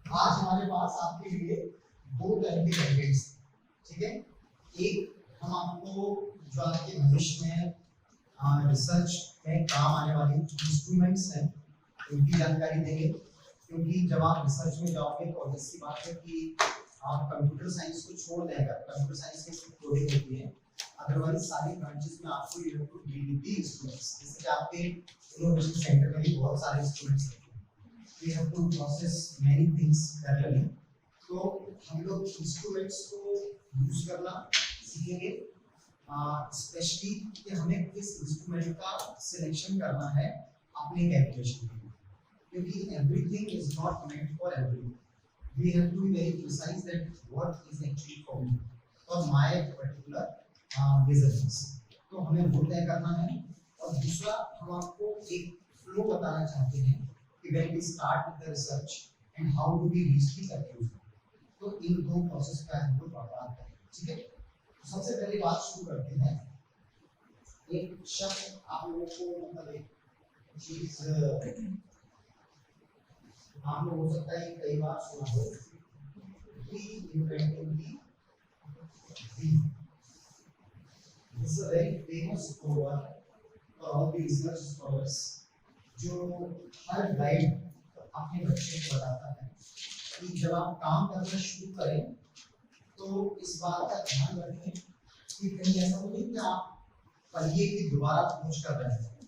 आज हमारे पास आपके लिए दो तरह के कंटेंट्स, ठीक है। एक हम आपको जो आपके भविष्य में रिसर्च में काम आने वाली इंस्ट्रूमेंट्स हैं उनकी जानकारी देंगे, क्योंकि जब आप रिसर्च में जाओगे तो ऑब्वियस सी बात है कि आप कंप्यूटर साइंस को छोड़ देंगे। कंप्यूटर साइंस की सिर्फ कोडिंग होती है, अदरवाइज सारी ब्रांचेस में आपको you have to deal with the instruments. जैसे कि आपके इनोवेशन सेंटर में भी बहुत सारे इंस्ट्रूमेंट्स हैं, we have to process many things parallelly। तो हम लोग इंस्ट्रूमेंट्स को यूज करना सीखेंगे, स्पेशली कि हमें किस इंस्ट्रूमेंट का सिलेक्शन करना है अपने कैलकुलेशन के लिए, क्योंकि everything is not meant for everyone. We have to be very precise that what is actually for me, for my particular measurements. तो हमें वो तय करना है। और दूसरा, हम आपको एक फ्लो बताना चाहते हैं कि when we start with the research and how do we reach the conclusion। तो इन दो प्रोसेस का हम लोग बात करेंगे, ठीक है। तो सबसे पहले बात शुरू करते हैं। एक शब्द आप लोगों को मतलब एक चीज आपने हो सकता है कई बार सुना हो, reinventing the wheel। This is a very famous proverb for all the research scholars, जो हर गाइड अपने बच्चे को बताता है कि जब आप काम करना शुरू करें तो इस बात का ध्यान रखें कि कहीं ऐसा हो नहीं कि आप पहिए की दोबारा खोज कर रहे हैं।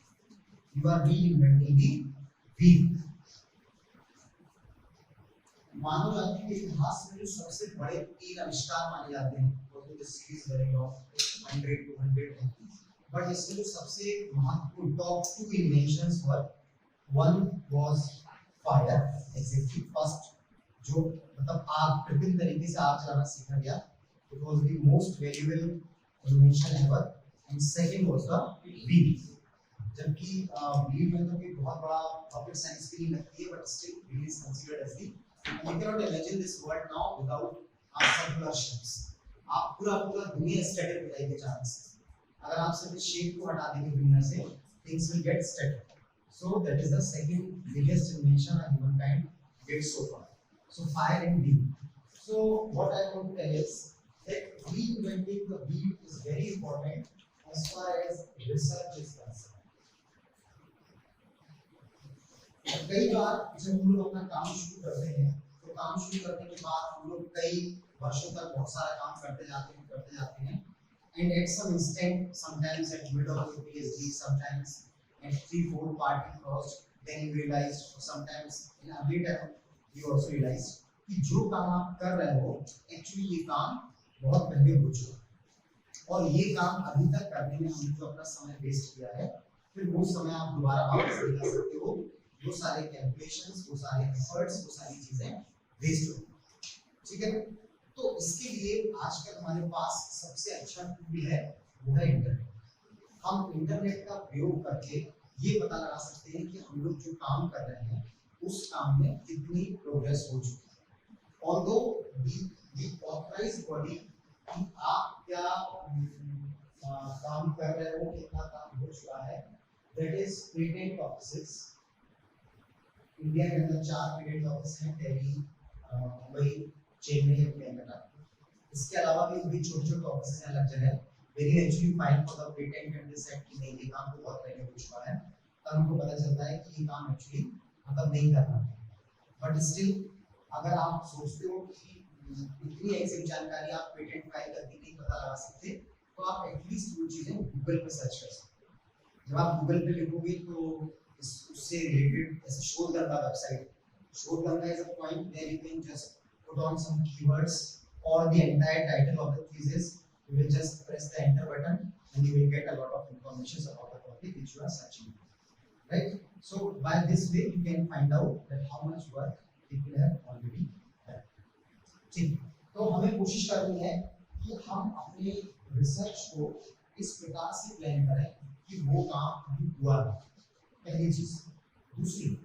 You are reinventing the wheel. मानव जाति के इतिहास में जो सबसे बड़े 3 आविष्कार माने जाते हैं वो तो सीरीज रही ऑफ 100 to 100 है, बट इसमें जो सबसे महत्वपूर्ण top 2 inventions were, one was fire, exactly first, जो मतलब आग, कृत्रिम तरीके से आग जलाना सीखा गया, it was the most valuable invention ever, and second was the wheel। जबकि wheel में तो कोई बहुत बड़ा rocket science भी नहीं लगती है, but still wheel is considered as the, you cannot imagine this world now without circular shapes। आप पूरा दुनिया स्टैटिक हो जाएगी अचानक से, अगर आप सिर्फ शेप को हटा देंगे दुनिया से, things will get static। So that is the second biggest invention of humankind did so far। So fire and wheel। So what I want to tell is that reinventing the wheel is very important as far as research is concerned। कई बार जब हम लोग अपना काम शुरू करते हैं तो काम शुरू करने के बाद हम लोग कई वर्षों तक बहुत सारा काम करते जाते हैं and at some instant, sometimes at middle of your PhD, sometimes and 3-4 party crossed, then you realize, or sometimes in early time you also realize कि जो काम आप कर रहे हो एक्चुअली ये काम बहुत पहले हो चुका है, और ये काम अभी तक करने में हमने जो अपना समय वेस्ट किया है, फिर वो समय आप दोबारा वापस नहीं ला सकते हो। वो सारे कैलकुलेशंस, वो सारे एफर्ट्स, वो सारी चीजें वेस्ट हो, ठीक है। तो इसके लिए आजकल हमारे पास सबसे अच्छा टूल है, वो है इंटरनेट। हम इंटरनेट का प्रयोग करके ये पता लगा सकते हैं कि हम लोग जो काम कर रहे हैं उस काम में कितनी प्रोग्रेस हो चुकी है। ऑल्दो दी ऑथराइज्ड बॉडी कि आप क्या काम कर रहे हो, कितना काम हो चुका है, that is patent offices. India के अंदर 4 पेटेंट ऑफिस हैं, दिल्ली, मुंबई, चेन्नई और कलकत्ता। इसके अलावा भी छोटे ऑफिस हैं अलग जगह। When you actually file for the patent and they said कि नहीं ये काम तो बहुत पहले हो चुका है, तब हमको पता चलता है कि ये काम एक्चुअली मतलब नहीं करना है। बट स्टिल अगर आप सोचते हो कि इतनी एक्सेक्ट जानकारी आप पेटेंट फाइल करके नहीं पता लगा सकते, तो आप एटलीस्ट वो चीजें गूगल पे सर्च कर सकते हैं। जब आप गूगल पे लिखोगे तो उससे रिलेटेड ऐसे शोधकर्ता वेबसाइट, शोधकर्ता is a point where you can just put on some keywords or the entire title of the thesis, you will just press the enter button and you will get a lot of information about the topic which you are searching for, right? So by this way you can find out that how much work people have already done। ठीक, तो हमें कोशिश करनी है कि हम अपने research को इस प्रकार से प्लान करें कि वो काम अभी हुआ है, पहली चीज। दूसरी,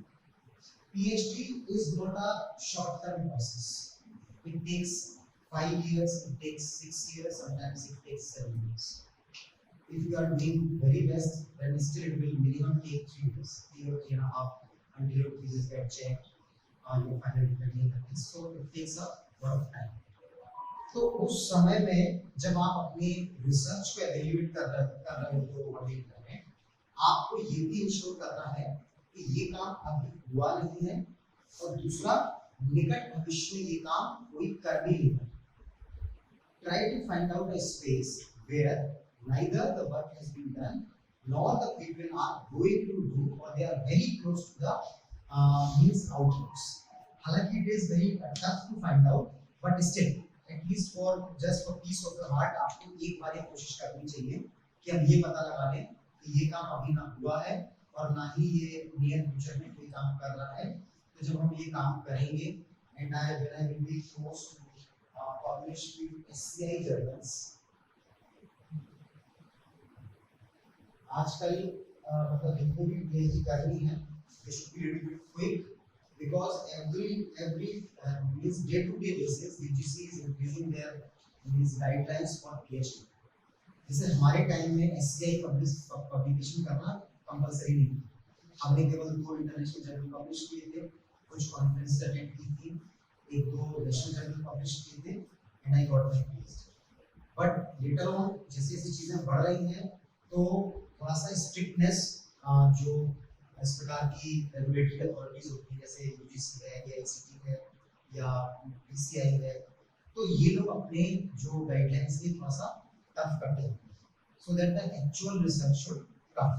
PhD is not a short term process। It takes 5 years, it takes 6 years, sometimes it takes 7 years। If you are doing very best, then still it will minimum take 3 years, 3 or 3.5 until your thesis get checked, ये final declare करते हैं, so it takes a lot of time. तो उस समय में जब आप अपनी रिसर्च को एवेल्युएट कर रहे हो तो ऑडिट कर रहे हैं, आपको ये भी इंश्योर करना है कि ये काम अभी हुआ नहीं है, और दूसरा निकट भविष्य में ये काम कोई कर भी नहीं है। Try to find out a space where neither the work has been done nor the people are going to do, or they are very close to the means outputs. हालांकि it is very tough to find out, but still at least for just for peace of the heart आपको एक बार ये कोशिश करनी चाहिए कि हम ये पता लगा लें कि ये काम अभी ना हुआ है और ना ही ये नियर फ्यूचर में कोई काम कर रहा है। तो जब हम ये काम करेंगे and I will be close to published with SCI journals. आजकल मतलब जिनको भी PhD करनी है, they should be little bit quick because every means day to day basis UGC is increasing their means guidelines for PhD. जैसे हमारे time में SCI publication करना कंपलसरी नहीं था, हमने केवल 2 इंटरनेशनल जर्नल पब्लिश किए थे, कुछ कॉन्फ्रेंस अटेंड की थी, एक दो नेशनल जर्नल पब्लिश किए थे, and I got my PhD। But later on जैसे जैसे चीजें बढ़ रही हैं तो थोड़ा सा स्ट्रिक्टनेस जो इस प्रकार की रेगुलेटरी अथॉरिटीज होती है जैसे UGC है या AICTE है या PCI है, तो ये लोग अपने जो गाइडलाइंस है थोड़ा सा टफ करते हैं so that the actual research should come.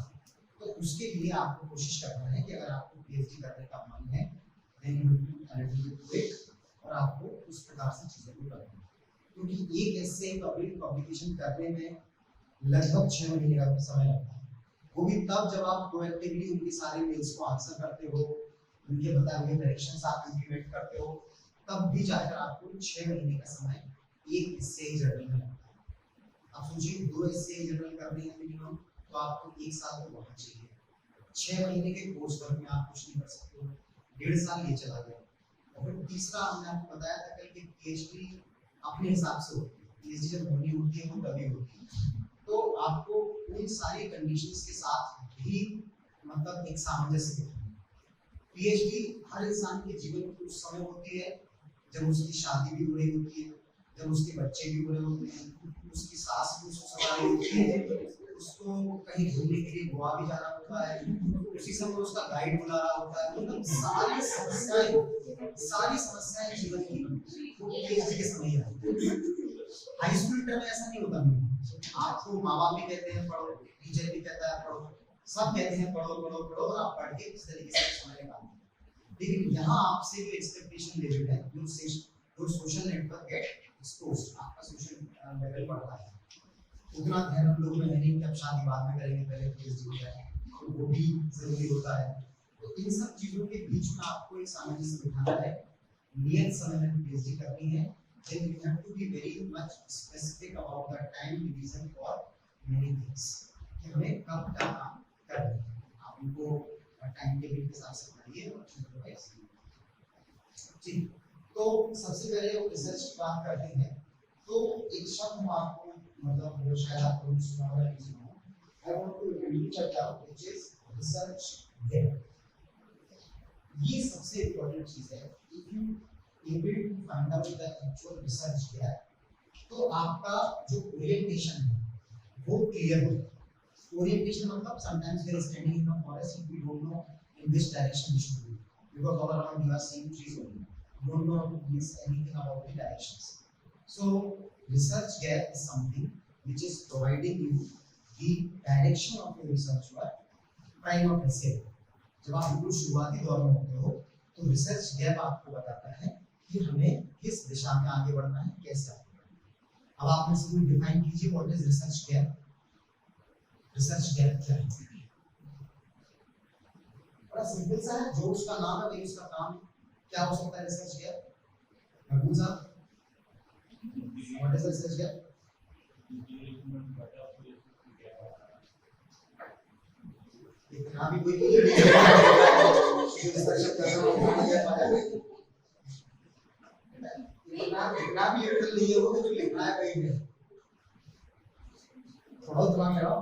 तो उसके लिए आपको कोशिश करना है कि अगर आपको PhD करने का मन है then you will be a little bit quick और आपको उस प्रकार से चीजें को करनी है, क्योंकि एक ऐसे पब्लिकेशन करने में लगभग 6 महीने का समय लगता है, वो भी तब जब आप प्रोएक्टिवली उनकी सारी मेल्स को आंसर करते हो, उनके बताए हुए डायरेक्शंस आप इंप्लीमेंट करते हो, तब भी जाकर आपको 6 महीने का समय एक एससीआई जर्नल में लगता है। आप सोचिए 2 एससीआई जर्नल करने हैं मिनिमम, तो आपको 1 साल तो वहाँ चाहिए। 6 महीने के कोर्स वर्क में आप कुछ नहीं कर सकते हो, 1.5 साल ये चला गया। और फिर तीसरा हमने आपको बताया था कल कि PhD अपने हिसाब से होती है, PhD जब होनी होती है वो तभी होती है, तो आपको उन सारी कंडीशंस के साथ भी मतलब एक सामंजस्य रखना है। PhD हर इंसान के जीवन में उस समय होती है जब उसकी शादी भी हो रही होती है, जब उसके बच्चे भी हो रहे होते हैं, उसकी सास भी उसको सता रही होती है, उसको कहीं घूमने के लिए गोवा भी जाना होता है, उसी समय उसका गाइड बुला रहा होता है, मतलब सारी समस्याएं जीवन की वो PhD के समय ही आती है। हाई स्कूल टाइम में ऐसा नहीं होता, आपको माँ बाप भी कहते हैं पढ़ो, टीचर भी कहता है पढ़ो, सब कहते हैं पढ़ो पढ़ो पढ़ो और आप पढ़ के इस तरीके से समय निकालते हैं। लेकिन यहाँ आपसे जो एक्सपेक्टेशन लेवल है, जो सोशल नेटवर्क गेट एक्सपोज्ड, आपका सोशल लेवल बढ़ता है, उतना ध्यान हम लोगों में नहीं कि अब शादी बाद में करेंगे, पहले PhD हो जाए, तो वो भी जरूरी होता है। तो इन सब चीजों के बीच में आपको एक सामंजस्य बिठाना है। नियत समय में PhD करनी है, then you have to be very much specific about the time division for many things, कि हमें कब क्या काम करना है, आप उनको टाइम टेबल के साथ समझिए और चीजों को एक्सप्लेन। जी, तो सबसे पहले वो रिसर्च की बात करते हैं, तो एक शब्द हम आपको मतलब वो शायद आपको सुना होगा कि सुना हो, I want to introduce a term which is research gap। ये सबसे इम्पोर्टेंट चीज है, if you able to find out the actual research gap, तो आपका जो ओरिएंटेशन है वो क्लियर हो जाए। ओरिएंटेशन मतलब sometimes we are standing in the forest and we don't know in which direction we should go, because all around you are seeing trees only, you don't know anything about the directions। So research gap is something which is providing you the direction of your research work prima facie। जब आप बिल्कुल शुरुआती दौर में होते हो तो research gap आपको बताता है कि हमें किस दिशा में आगे बढ़ना है, कैसे आगे बढ़ना। अब आप में से कोई डिफाइन कीजिए what is research gap. Research gap क्या है? बड़ा सिंपल सा है, जो उसका नाम है वही उसका काम। क्या हो सकता है रिसर्च गैप? महबूब साहब, व्हाट इज रिसर्च गैप? इतना भी कोई नहीं डिस्कशन कर रहा हूं, इतना भी लिटरल नहीं है वो, जो लिखना है वही है। थोड़ा दिमाग लगाओ,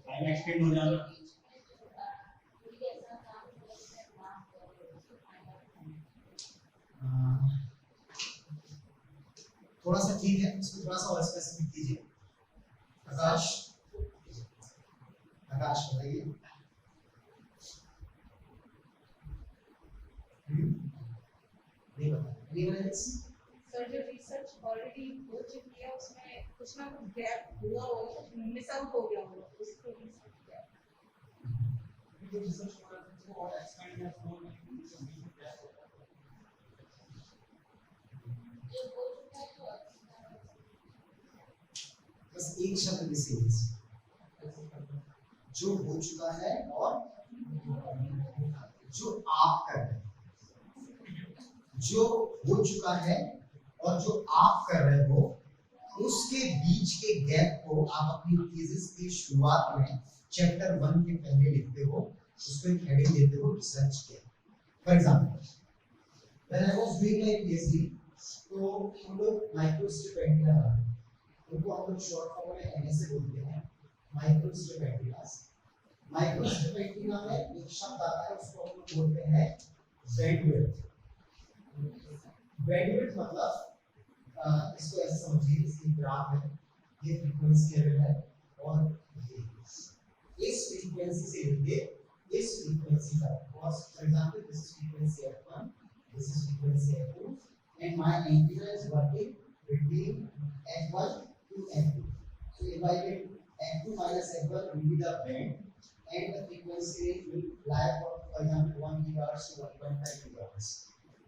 टाइम एक्सटेंड हो जाना। थोड़ा सा ठीक है, इसको थोड़ा सा और स्पेसिफिक कीजिए। आकाश, आकाश बताइए। नहीं बता, एनीवन एल्स? सर जो रिसर्च ऑलरेडी हो चुकी है उसमें कुछ ना कुछ गैप हुआ होगा, मिस आउट हो गया होगा, उसको रिसर्च किया। जो रिसर्च हो रहा है वो और एक्सपेंड या फ्लो में गैप होता है। जो हो चुका है तो बस एक शब्द मिसिंग, जो हो चुका है और जो आप कर रहे हैं। जो हो चुका है और जो आप कर रहे हो उसके बीच के गैप को आप अपनी थीसिस की शुरुआत में चैप्टर 1 के पहले लिखते हो, उसको एक हेडिंग देते हो रिसर्च किया। For example when I was doing my PhD, तो हम लोग माइक्रोस्ट्रिप एंटीना बनाते हैं, उनको हम लोग शॉर्ट फॉर्म में एमएसए बोलते हैं, माइक्रोस्ट्रिप एंटीनास। माइक्रोस्ट्रिप एंटीना में एक शब्द आता है, उसको हम लोग बोलते हैं बैंडविड्थ। बैंडविड्थ मतलब इसको ऐसे समझिए, इसकी ग्राफ है, ये फ्रीक्वेंसी लेवल है और ये इस फ्रीक्वेंसी से लेके इस फ्रीक्वेंसी तक, for example this is frequency f1, this is frequency f2 and my antenna is working between f1 to f2. So if I get f2 minus f1 will be the band and the frequency range will lie for example 1 gigahertz to 1.5 gigahertz.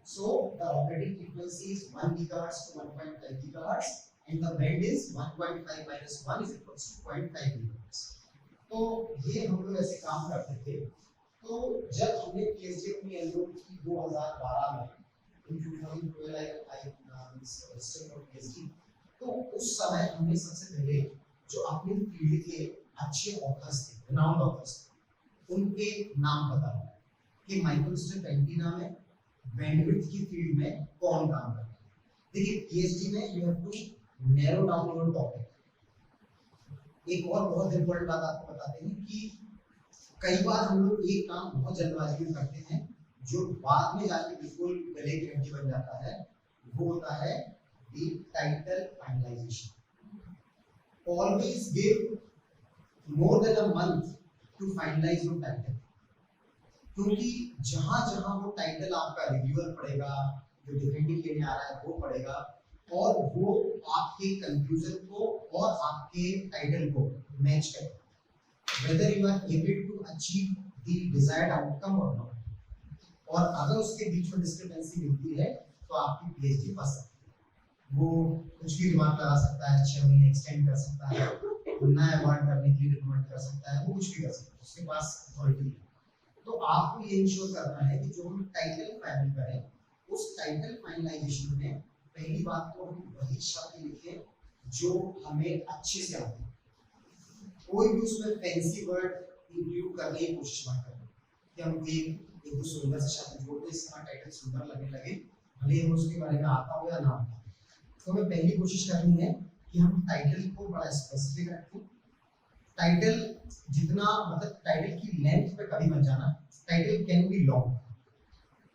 So the operating frequency is 1 gigahertz to 1.5 gigahertz and the band is 1.5 minus 1 is equals to 0.5 gigahertz. तो ये हम लोग ऐसे काम करते थे। तो जब हमने पीएचडी अपनी एनरोल की 2012 में, इन 2012 आई रजिस्टर्ड फॉर पीएचडी, तो उस समय हमने सबसे पहले जो अपनी फील्ड के अच्छे ऑथर्स थे, रिनाउंड ऑथर्स थे, उनके नाम बताया कि माइक्रोस्ट्रिप एंटीना में बैंडविड्थ की फील्ड में कौन काम करता है। देखिए पीएचडी में you have to narrow down your topic. एक और बहुत इंपॉर्टेंट बात आपको बताते हैं कि कई बार हम लोग एक काम बहुत जल्दबाजी में करते हैं जो बाद में जाके बिल्कुल गले की हड्डी बन जाता है, वो होता है the title finalization. Always give more than a month to finalize your title, क्योंकि जहां जहां वो टाइटल आपका रिव्यूअर पढ़ेगा, जो डिफेंडिंग लेने आ रहा है वो पढ़ेगा, और वो आपके कंफ्यूजन को और आपके टाइटल को मैच करेगा, whether you are able to achieve the desired outcome or not. और अगर उसके बीच में डिस्क्रिपेंसी मिलती है तो आपकी पीएचडी फंस सकती है। वो कुछ भी रिमार्क लगा सकता है, 6 महीने एक्सटेंड कर सकता है, नया अवार्ड करने के लिए रिकमेंड कर सकता है, वो कुछ भी कर सकता है, उसके पास अथॉरिटी है। तो आपको ये इंश्योर करना है कि जो हम टाइटल फाइनल करें, उस टाइटल फाइनलाइजेशन में पहली बात तो हम वही शब्द लिखें जो हमें अच्छे से आते हैं। कोई भी उसमें फैंसी वर्ड इंक्लूड करने की कोशिश मत करें कि हम एक दो सुंदर से शब्द जोड़ दें, इसका टाइटल सुंदर लगने लगे, भले ही उसके बारे में आता हो या ना आता। तो हमें पहली कोशिश करनी है कि हम टाइटल को बड़ा स्पेसिफिक रखें। टाइटल जितना मतलब टाइटल की लेंथ पे कभी मत जाना। Title can be long,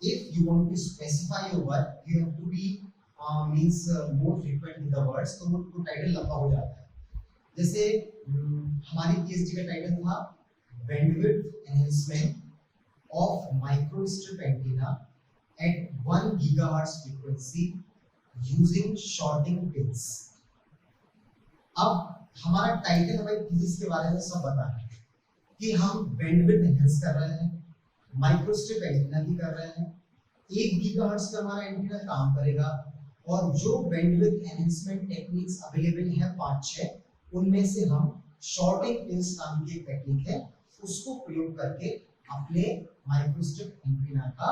if you want to specify your work you have to be means more frequent with the words, तो वो टाइटल लंबा हो जाता है। जैसे हमारी पीएचडी का टाइटल था bandwidth enhancement of microstrip antenna at 1 gigahertz frequency using shorting pins. अब हमारा टाइटल हमारी थीसिस के बारे में सब बता रहा है कि हम बैंडविड्थ एनहांस कर रहे हैं, माइक्रोस्ट्रिप एंटीना भी कर रहे हैं, 1 गीगाहर्ट्ज का हमारा एंटीना काम करेगा, और जो बैंडविड्थ एनहांसमेंट टेक्निक्स अवेलेबल है 5-6, उनमें से हम शॉर्टिंग पिन्स नाम की एक टेक्निक है उसको प्रयोग करके अपने माइक्रोस्ट्रिप एंटीना का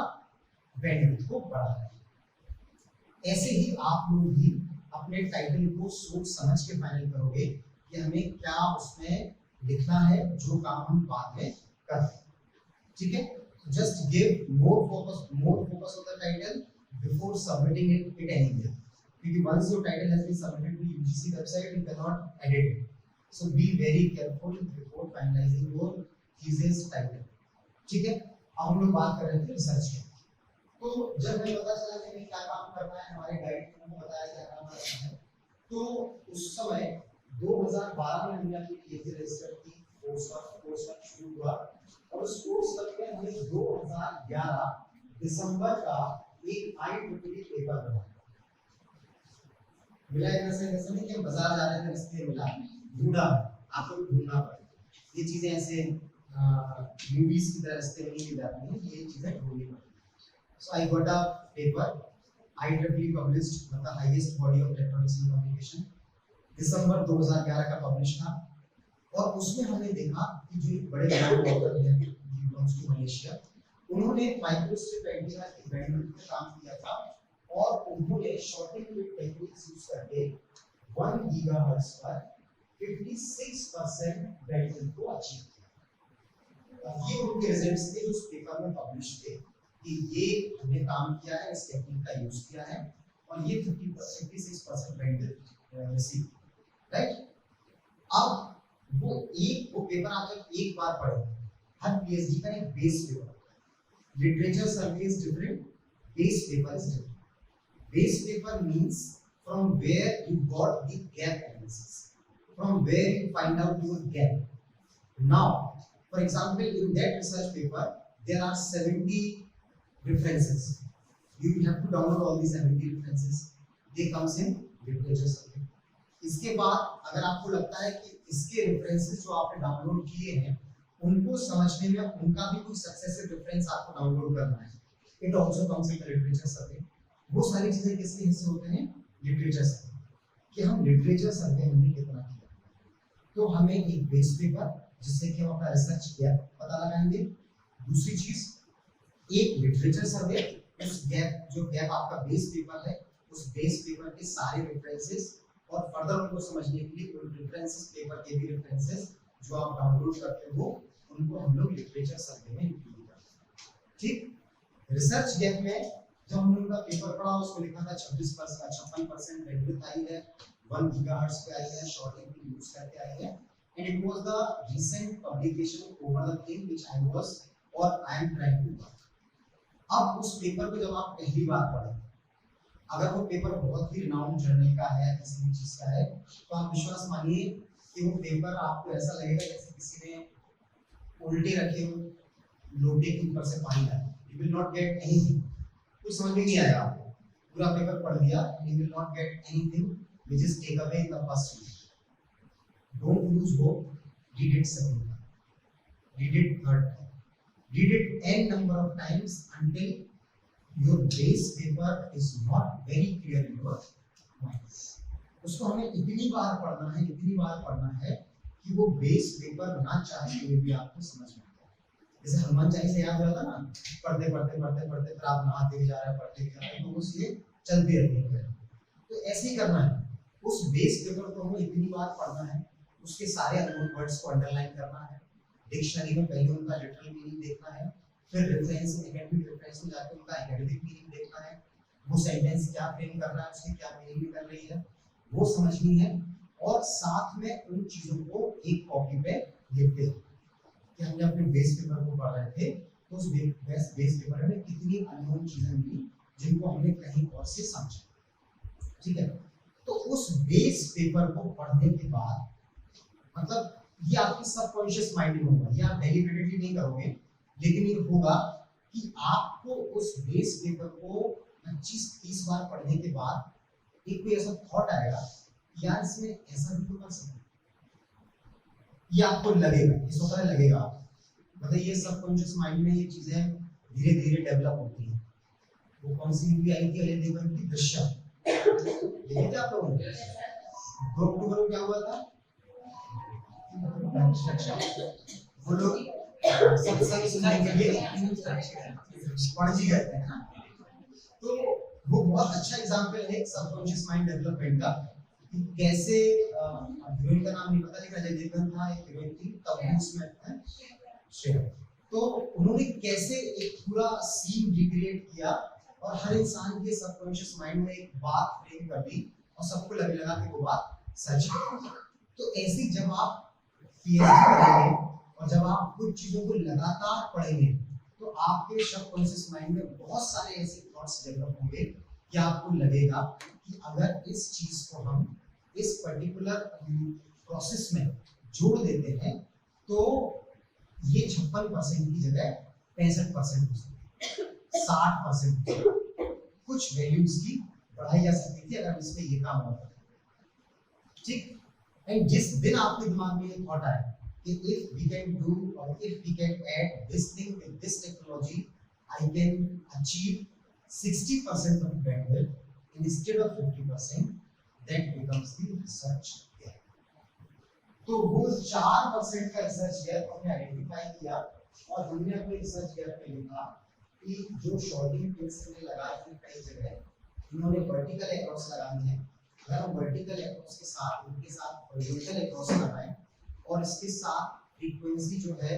बैंडविड्थ को बढ़ा रहे हैं। ऐसे ही आप लोग भी अपने टाइटल को सोच समझ के फाइनल करोगे कि हमें क्या उसमें लिखना है जो काम हम बाद में करते हैं। ठीक है, just give more focus on the title before submitting it anywhere, because once your title has been submitted to UGC website you cannot edit it, so be very careful before finalizing your thesis title। ठीक है, अब हम लोग बात कर रहे थे research की। तो जब हमें पता चला कि हमें क्या काम करना है, हमारे गाइड ने हमें बताया क्या काम करना है, तो उस समय 2012 में हमने अपनी पीएचडी रजिस्टर की, कोर्स वर्क शुरू हुआ और उस कोर्स वर्क में हमने 2011 दिसंबर का एक IEEE पेपर बनाया। मिला ऐसा नहीं कि हम बाजार जा रहे थे रास्ते मिला, ढूंढा, आपको भी ढूंढना पड़ेगा। ये चीजें ऐसे मूवीज की तरह रास्ते में नहीं मिल जाती हैं, ये चीजें ढूंढनी पड़ती हैं। So I got a paper IEEE published, मतलब highest body of electronics and communication, दिसंबर 2011 का पब्लिश था और उसमें हमने देखा कि जो एक बड़े ऑथर हैं गिब्रॉन्स टू मलेशिया, उन्होंने माइक्रोस्ट्रिप एंटीना की बैंडविड्थ पे काम किया था और उन्होंने शॉर्टिंग टेक्निक्स यूज करके 1 गीगाहर्ट्ज पर 56% बैंडविड्थ को अचीव किया। ये उनके रिजल्ट्स थे जो उस पेपर में पब्लिश थे कि ये हमने काम किया है, इस टेक्निक का यूज किया है और ये 56% बैंडविड्थ रिसीव, राइट। अब वो पेपर आप जब एक बार पढ़े, हर पीएचडी का एक बेस पेपर होता है। Literature survey is different, base paper is different. Base paper means from where you got the gap analysis, from where you find out your gap. Now, for example, in that research paper, there are 70 references. You have to download all these 70 references. They comes in literature survey. इसके बाद अगर आपको लगता है कि इसके references जो आपने डाउनलोड किए हैं, उनको समझने में उनका भी कोई सक्सेसिव रेफरेंस आपको डाउनलोड करना है, it also comes in the literature survey. वो सारी चीजें किसके हिस्से होते हैं? लिटरेचर सर्वे। कि हम लिटरेचर सर्वे हमने कितना किया, तो हमें एक बेस पेपर जिससे कि हम अपना रिसर्च गैप पता लगाएंगे। दूसरी चीज, एक लिटरेचर सर्वे, उस गैप जो गैप आपका बेस पेपर है, उस बेस पेपर के सारे रेफरेंसेस और फर्दर उनको समझने के लिए उन रेफरेंसेस पेपर के भी रेफरेंसेस जो आप डाउनलोड करते हो, उनको हम लोग लिटरेचर सर्वे में इंक्लूड करते हैं। ठीक, रिसर्च गैप में जब हमने उनका पेपर पढ़ा, उसको लिखा था 56% बैंडविड्थ आई है, 1 गीगाहर्ट्ज पे आई है, शॉर्टिंग की यूज करके आई है, and it was the recent publication over the thing which I was और I am trying to work. अब उस पेपर को जब आप पहली बार पढ़े, अगर वो पेपर बहुत ही रिनाउंड जर्नल का है, किसी भी चीज का है, तो आप विश्वास मानिए कि वो पेपर आपको ऐसा लगेगा जैसे किसी ने उल्टे रखे हो लोटे के ऊपर से पानी डाला। You will not get anything, कुछ समझ में नहीं आएगा आपको। पूरा पेपर पढ़ लिया, you will not get anything which is take away in the first week. Don't lose hope. Read it second time, read it third time, read it n number of times until your base paper is not very clear in your mind. उसको हमें इतनी बार पढ़ना है, इतनी बार पढ़ना है कि वो बेस पेपर ना चाहे हुए भी आपको समझ में। जैसे हनुमान चालीसा याद रहता ना, पढ़ते पढ़ते पढ़ते पढ़ते फिर आप नहाते भी जा रहे हैं, पढ़ते भी जा रहे हैं, तो उससे चलती रहती है। तो ऐसे ही करना है, उस बेस पेपर को हमें इतनी बार पढ़ना है, उसके सारे अननोन वर्ड्स को अंडरलाइन करना है, डिक्शनरी में पहले उनका लिटरल मीनिंग देखना है, फिर रेफरेंस एकेडमिक रेफरेंस में जाकर उनका एकेडमिक मीनिंग देखना है, वो सेंटेंस क्या फ्रेम कर रहा है, उसकी क्या मीनिंग कर रही है, वो समझनी है, और साथ में उन चीजों को एक कॉपी पे लिखते हैं कि हमने अपने बेस पेपर को पढ़ रहे थे, तो उस बेस पेपर में कितनी अननोन चीजें मिली जिनको हमने कहीं और से समझा। ठीक है, तो उस बेस पेपर को पढ़ने के बाद, मतलब ये आपकी सबकॉन्शियस माइंड में होगा, ये आप डेलिबरेटली नहीं करोगे, लेकिन ये होगा कि आपको उस बेस पेपर को 25-30 बार पढ़ने के बाद एक कोई ऐसा थॉट आएगा, यार इसमें ऐसा भी तो कर सकते, ये आपको लगेगा, इस वक्त लगेगा, मतलब ये सबकॉन्शियस माइंड में ये चीजें धीरे धीरे डेवलप होती हैं। वो कौन सी मूवी आई थी अजय देवगन की, दृश्यम, देखिए क्या आप लोगों ने 2 अक्टूबर को क्या हुआ था, वो लोग सत्संग सुनने के लिए पणजी गए थे ना, तो वो बहुत अच्छा एग्जांपल है सबकॉन्शियस माइंड डेवलपमेंट का, कि कैसे हीरोइन का नाम नहीं पता लेकिन अजय देवगन था, एक हीरोइन थी तब उसमें है श्रेया, तो उन्होंने कैसे एक पूरा सीन रिक्रिएट किया और हर इंसान के सबकॉन्शियस माइंड में एक बात फ्रेम कर दी और सबको लगे लगा कि वो बात सच है। तो ऐसे जब आप पीएचडी करेंगे और जब आप कुछ चीजों को लगातार पढ़ेंगे, तो तो आपके सबकॉन्शियस माइंड में बहुत सारे ऐसे थॉट्स डेवलप होंगे कि आपको लगेगा कि अगर इस चीज को हम इस पर्टिकुलर प्रोसेस में जोड़ देते हैं तो ये 56% की जगह 65% हो सकती है, 60% कुछ वैल्यूज की बढ़ाई जा सकती थी अगर इसमें ये काम होता। ठीक, एंड जिस दिन आपके दिमाग में ये थॉट आए कि if we can do or if we can add this thing with this technology, I can achieve 60% of bandwidth instead of 50%, that becomes the research gap. तो वो 4% का रिसर्च गैप हमने आइडेंटिफाई किया और हमने अपने रिसर्च गैप में लिखा कि जो शॉर्टिंग पिल्स ने लगाई थी कई जगह इन्होंने वर्टिकल अक्रॉस लगानी है। अगर हम वर्टिकल अक्रॉस के साथ उनके साथ हॉरिजॉन्टल अक्रॉस लगाएं और इसके साथ फ्रीक्वेंसी जो है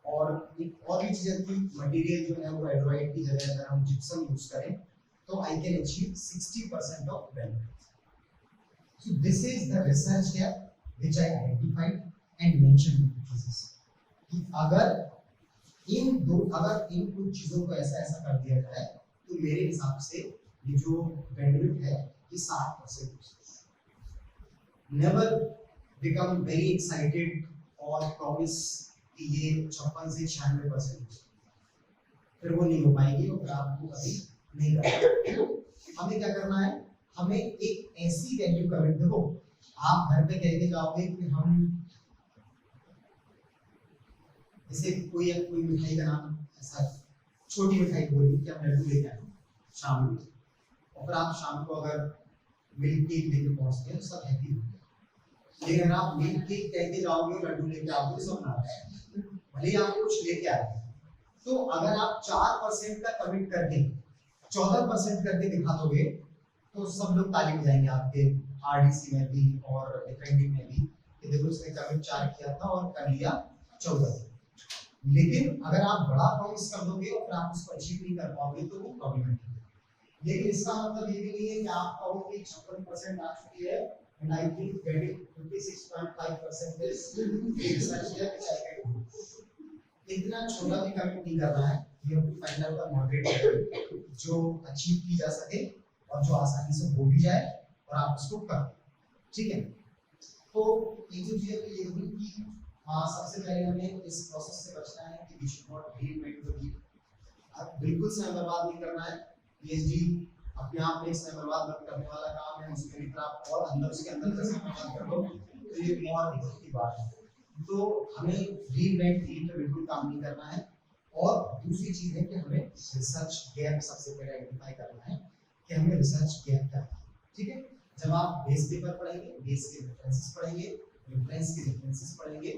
और एक और भी चीज की मटेरियल जो है वो एड्रॉइड की जगह अगर हम जिप्सम यूज करें तो I can achieve 60% of bandwidth. So this is the research gap which I identified and mentioned in thesis कि अगर इन कुछ चीजों को ऐसा ऐसा कर दिया जाए तो मेरे हिसाब से ये जो बैंडविड्थ है ये 60% नेवर बिकम वेरी एक्साइटेड और प्रॉमिस कि ये 56 से 96% फिर वो नहीं हो पाएगी और फिर आपको कभी नहीं करना। हमें क्या करना है, हमें एक ऐसी वैल्यू कमिट देखो आप घर पे कह के जाओगे कि हम जैसे कोई मिठाई का नाम ऐसा छोटी मिठाई बोली कि हम लड्डू लेके आए शाम में और फिर आप शाम को अगर मिल्क केक लेके पहुंचते हैं तो सब हैप्पी होते हैं। लेकिन आप मिल्क केक कह के जाओगे और लड्डू लेके आओगे सब नाराज है, भले ही आप कुछ लेके आए। तो अगर आप 4% का कमिट करके 14% करके दिखा दोगे तो सब लोग ताली बजाएंगे आपके आरडीसी में भी और डिफेंडिंग में भी कि देखो उसने कमिट 4 किया था और कर लिया 14। लेकिन अगर आप बड़ा प्रॉमिस कर दोगे और फिर आप उसको अचीव नहीं कर पाओगे तो वो प्रॉब्लमेटिक है। लेकिन इसका मतलब ये भी नहीं है कि आप कहोगे 56% आ चुकी है and I think getting 56.5% is research है which I can do। इतना छोटा भी कमिट नहीं करना है, ये अपनी फाइनल का मॉडरेट है जो अचीव की जा सके और जो आसानी से हो भी जाए और आप उसको कर, ठीक है। तो एक जो चीज ये हुई कि सबसे पहले हमें इस प्रोसेस से बचना है कि we should not reinvent the wheel। अब बिल्कुल समय बर्बाद नहीं करना है। पीएचडी अपने आप में समय बर्बाद मत करने वाला काम है, उसके भीतर आप और अंदर उसके अंदर समय बर्बाद कर लो तो ये और दुख की बात है। तो हमें रीइन्वेंट व्हील पे बिल्कुल काम नहीं करना है। और दूसरी चीज है कि हमें रिसर्च गैप सबसे पहले आइडेंटिफाई करना है कि हमें रिसर्च गैप क्या है, ठीक है। जब आप बेस पेपर पढ़ेंगे, बेस के रेफरेंसेस पढ़ेंगे, रेफरेंस के रेफरेंसेस पढ़ेंगे,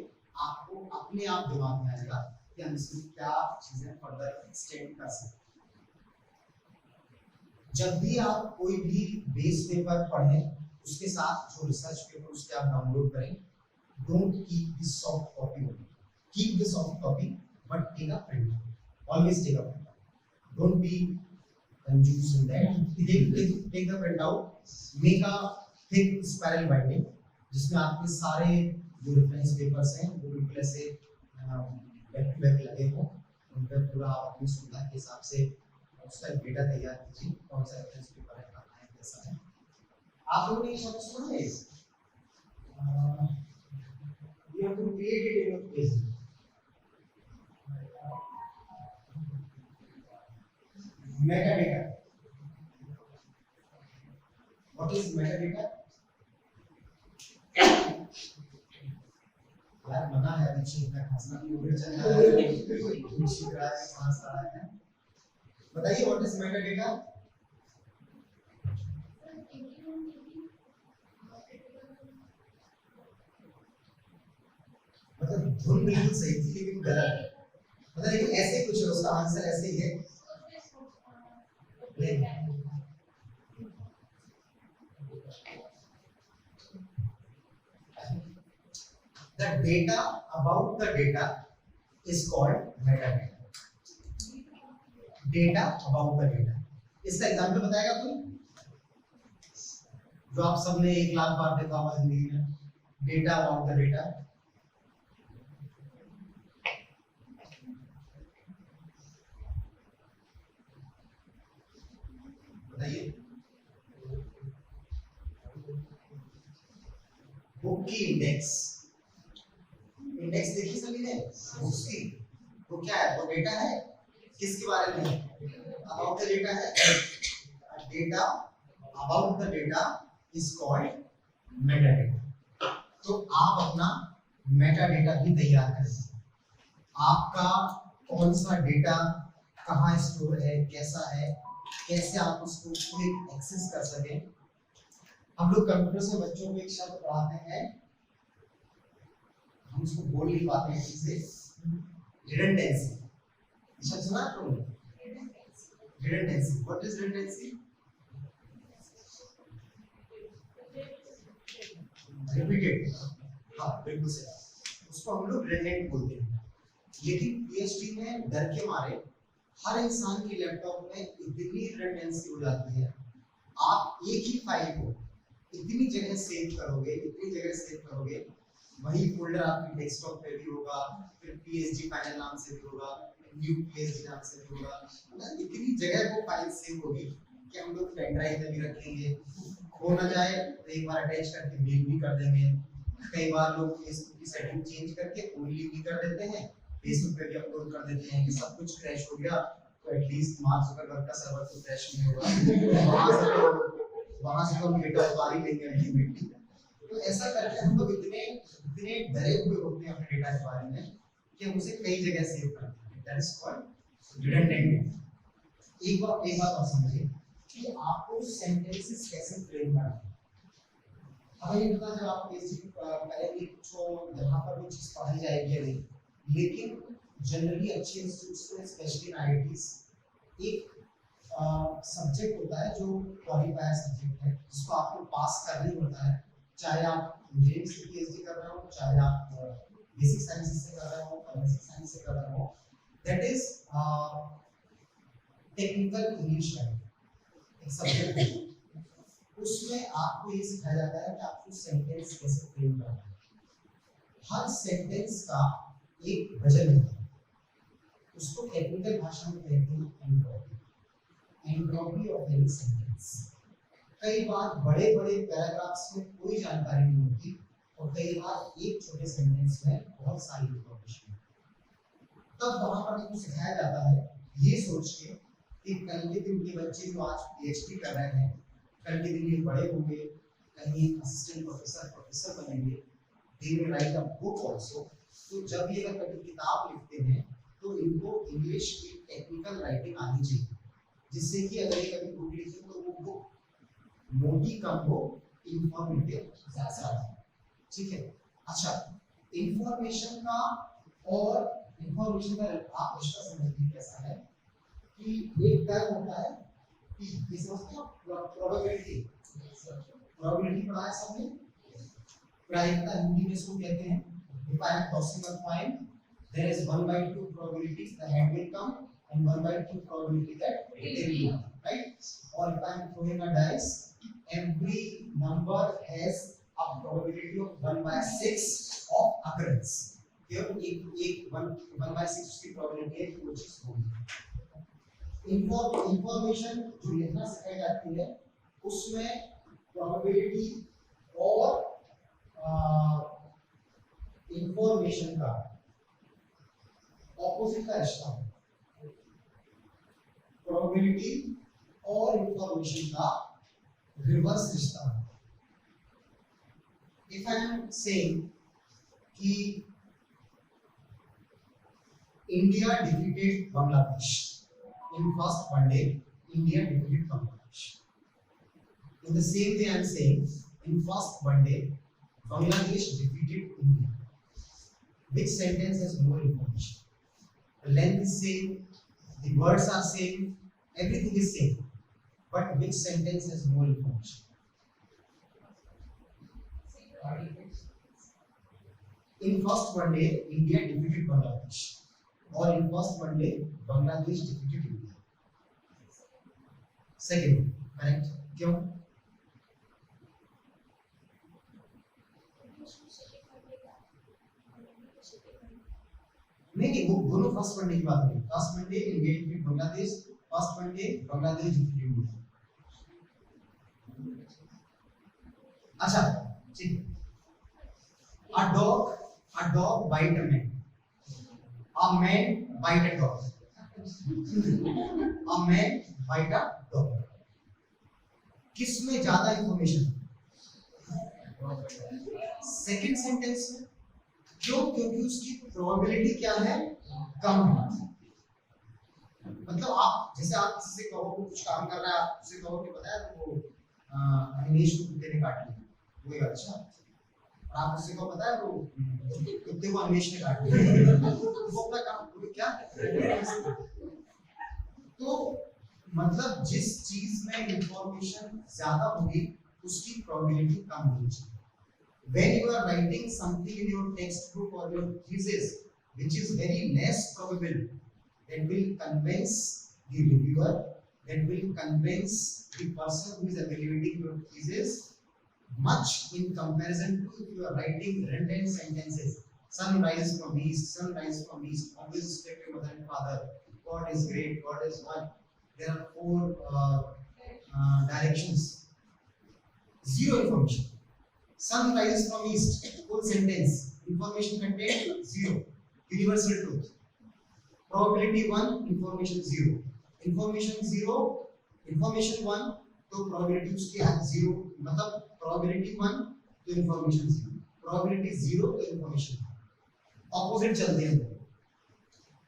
आपको अपने आप दिमाग में आएगा कि हम इसमें क्या चीजें फर्दर एक्सटेंड कर सकते हैं। जब भी आप कोई भी बेस पेपर पढ़ें उसके साथ जो रिसर्च पेपर उसके आप डाउनलोड करें, don't keep the soft copy only, keep the soft copy but take a print, always take a print, don't be confused in that. Take the print out, make a thick spiral binding जिसमें आपके सारे जो reference papers हैं वो बिल्कुल ऐसे back to back लगे हों, उन पर पूरा आप अपनी सुविधा के हिसाब से उसका डेटा तैयार कीजिए, कौन सा रेफरेंस पेपर है, कहाँ है, कैसा है। आप लोगों ने ये शब्द सुना है? We have to create it in your place. Metadata. What is metadata? यार मना है पीछे इतना खासना नहीं उधर चल रहा है, पीछे रहा है खास रहा है। बताइए व्हाट इज मेटाडेटा? मतलब धुन बिल्कुल सही थी लेकिन गलत है, मतलब लेकिन ऐसे कुछ है, उसका आंसर ऐसे ही है। The data about the data is called metadata. Data about the data. इसका एग्जाम्पल बताएगा कोई जो आप सबने 1 लाख बार देखा होगा जिंदगी में? Data about the data. बताइए। बुक की इंडेक्स, इंडेक्स देखी सभी ने बुक्स की, वो क्या है, वो डेटा है किसके बारे में, अबाउट द डेटा है, data about the data is called Meta data. तो आप अपना मेटा डेटा भी तैयार करें, आपका कौन सा डेटा कहाँ स्टोर है, कैसा है, कैसे आप उसको क्विक एक्सेस कर सकें। हम लोग कंप्यूटर से बच्चों को एक शब्द पढ़ाते हैं, हम उसको बोल नहीं पाते हैं ठीक से, रिडंडेंसी। शब्द सुना आपने? Redundancy, what is redundancy? Repeated, हाँ बिल्कुल सही, उसको हम लोग रिडंडेंट बोलते हैं। लेकिन पीएचडी में डर के मारे हर इंसान के लैपटॉप में इतनी रिडंडेंसी हो जाती है, आप एक ही फाइल को इतनी जगह सेव करोगे, इतनी जगह सेव करोगे, वही फोल्डर आपके डेस्कटॉप पे भी होगा, फिर पीएचडी फाइल नाम से भी होगा, न्यू पीएचडी नाम से भी होगा, मतलब इतनी जगह वो फाइल सेव होगी कि हम लोग पेन ड्राइव में भी रखेंगे, खो ना जाए तो एक बार अटैच करके मेल भी कर देंगे। कई बार लोग फेसबुक की सेटिंग चेंज करके ओनली भी कर देते हैं, फेसबुक पे भी अपलोड कर देते हैं कि सब कुछ क्रैश हो गया, तो एटलीस्ट मार्क जुकरबर्ग का सर्वर तो क्रैश नहीं होगा, वहां से तो डेटा उतार ही लेंगे अल्टीमेटली। तो ऐसा करके हम लोग इतने इतने डरे हुए होते हैं अपने डेटा के बारे में कि हम उसे कई जगह सेव करते हैं, दैट इज कॉल्ड रिडंडेंट। एक बात और समझिए कि आपको सेंटेंसेस कैसे फ्रेम करना है। हमें ये पता, जब आप पीएचडी करेंगे तो यहाँ पर वो चीज पढ़ाई जाएगी या नहीं, लेकिन जनरली अच्छे इंस्टीट्यूट्स में स्पेशली आईआईटीज एक सब्जेक्ट होता है जो क्वालिफायर सब्जेक्ट है, जिसको आपको पास करना ही होता है, चाहे आप इंजीनियरिंग से पीएचडी कर रहे हो, चाहे आप बेसिक साइंस से कर रहे हो, बेसिक साइंस से कर रहे हो, दैट इज टेक्निकल इंग्लिश एक सब्जेक्ट है। उसमें आपको ये सिखाया जाता है कि आपको सेंटेंस कैसे फ्रेम करना है। हर सेंटेंस का एक वजन होता है, उसको टेक्निकल भाषा में कहते हैं entropy, entropy of any sentence. कई बार बड़े बड़े पैराग्राफ्स में कोई जानकारी नहीं होती और कई बार एक छोटे सेंटेंस में बहुत सारी इंफॉर्मेशन, तब वहां पर आपको सिखाया जाता है ये सोच के कि कल के दिन के बच्चे जो आज पीएचडी कर रहे हैं, कल के दिन ये बड़े होंगे, कहीं असिस्टेंट प्रोफेसर बनेंगे, they will write a book also. तो जब ये अगर कभी किताब लिखते हैं तो इनको इंग्लिश की टेक्निकल राइटिंग आनी चाहिए, जिससे कि अगर ये कभी बुक लिखें तो वो बुक मोटी कम हो, इंफॉर्मेटिव ज्यादा हो। ठीक है, अच्छा, इंफॉर्मेशन का आप इसका समझिए कैसा है कि एक टर्म होता है कि ये समझते हो प्रोबेबिलिटी, प्रोबेबिलिटी पढ़ा है सबने, प्रायिकता हिंदी में इसको कहते हैं। If I am tossing a coin, there is 1/2 probability the head will come and 1/2 probability that tail will come, right? Or if I am throwing a dice, every number has a probability of 1/6 of occurrence. केवल एक 1/6 उसकी probability है कि वो चीज होगी। Information जो लिखना सिखाई जाती है उसमें प्रोबेबिलिटी और इंफॉर्मेशन का ऑपोजिट का रिश्ता है। प्रोबेबिलिटी और इंफॉर्मेशन का रिवर्स रिश्ता है। इफ आई एम सेइंग कि India defeated Bangladesh in first one day, India defeated Bangladesh. In the same way, I am saying in first one day, Bangladesh defeated India. Which sentence has more information? The length is same, the words are same, everything is same. But which sentence has more information? In first one day, India defeated Bangladesh. Or in first one day, Bangladesh defeated India. Second, correct? क्यों? नहीं, वो दोनों first one day की बात नहीं। First one day India defeat Bangladesh, first one day Bangladesh defeat India. अच्छा ठीक, a dog bite a man bite a dog, a man bite a dog. किसमें ज्यादा इंफॉर्मेशन? सेकंड सेंटेंस में। क्यों? क्योंकि उसकी प्रोबेबिलिटी क्या है? कम है। मतलब आप जैसे आप किसी से कहो कि कुछ काम कर रहा है, आप उसे कहो कि पता है वो अनिमेश को कुत्ते ने काट लिया, वो ये अच्छा, और आप उससे कहो पता है वो कुत्ते को अनिमेश ने काट लिया, वो अपना काम वो क्या? तो मतलब जिस चीज में इंफॉर्मेशन ज्यादा होगी उसकी प्रोबेबिलिटी कम होगी। When you are writing something in your textbook or your thesis which is very less probable, that will convince the reviewer, that will convince the person who is evaluating your thesis much in comparison to if you are writing redundant sentences. Sun rises from east, sun rises from east, always respect your mother and father, God is great, God is one. There are 4 directions. Zero information. Sun rises from east, full sentence, information contained 0, universal truth. Probability 1, information 0. Information 0, information 1, तो probability उसकी 0, मतलब probability 1 तो information 0, probability 0 तो information 1. Opposite चलते हैं।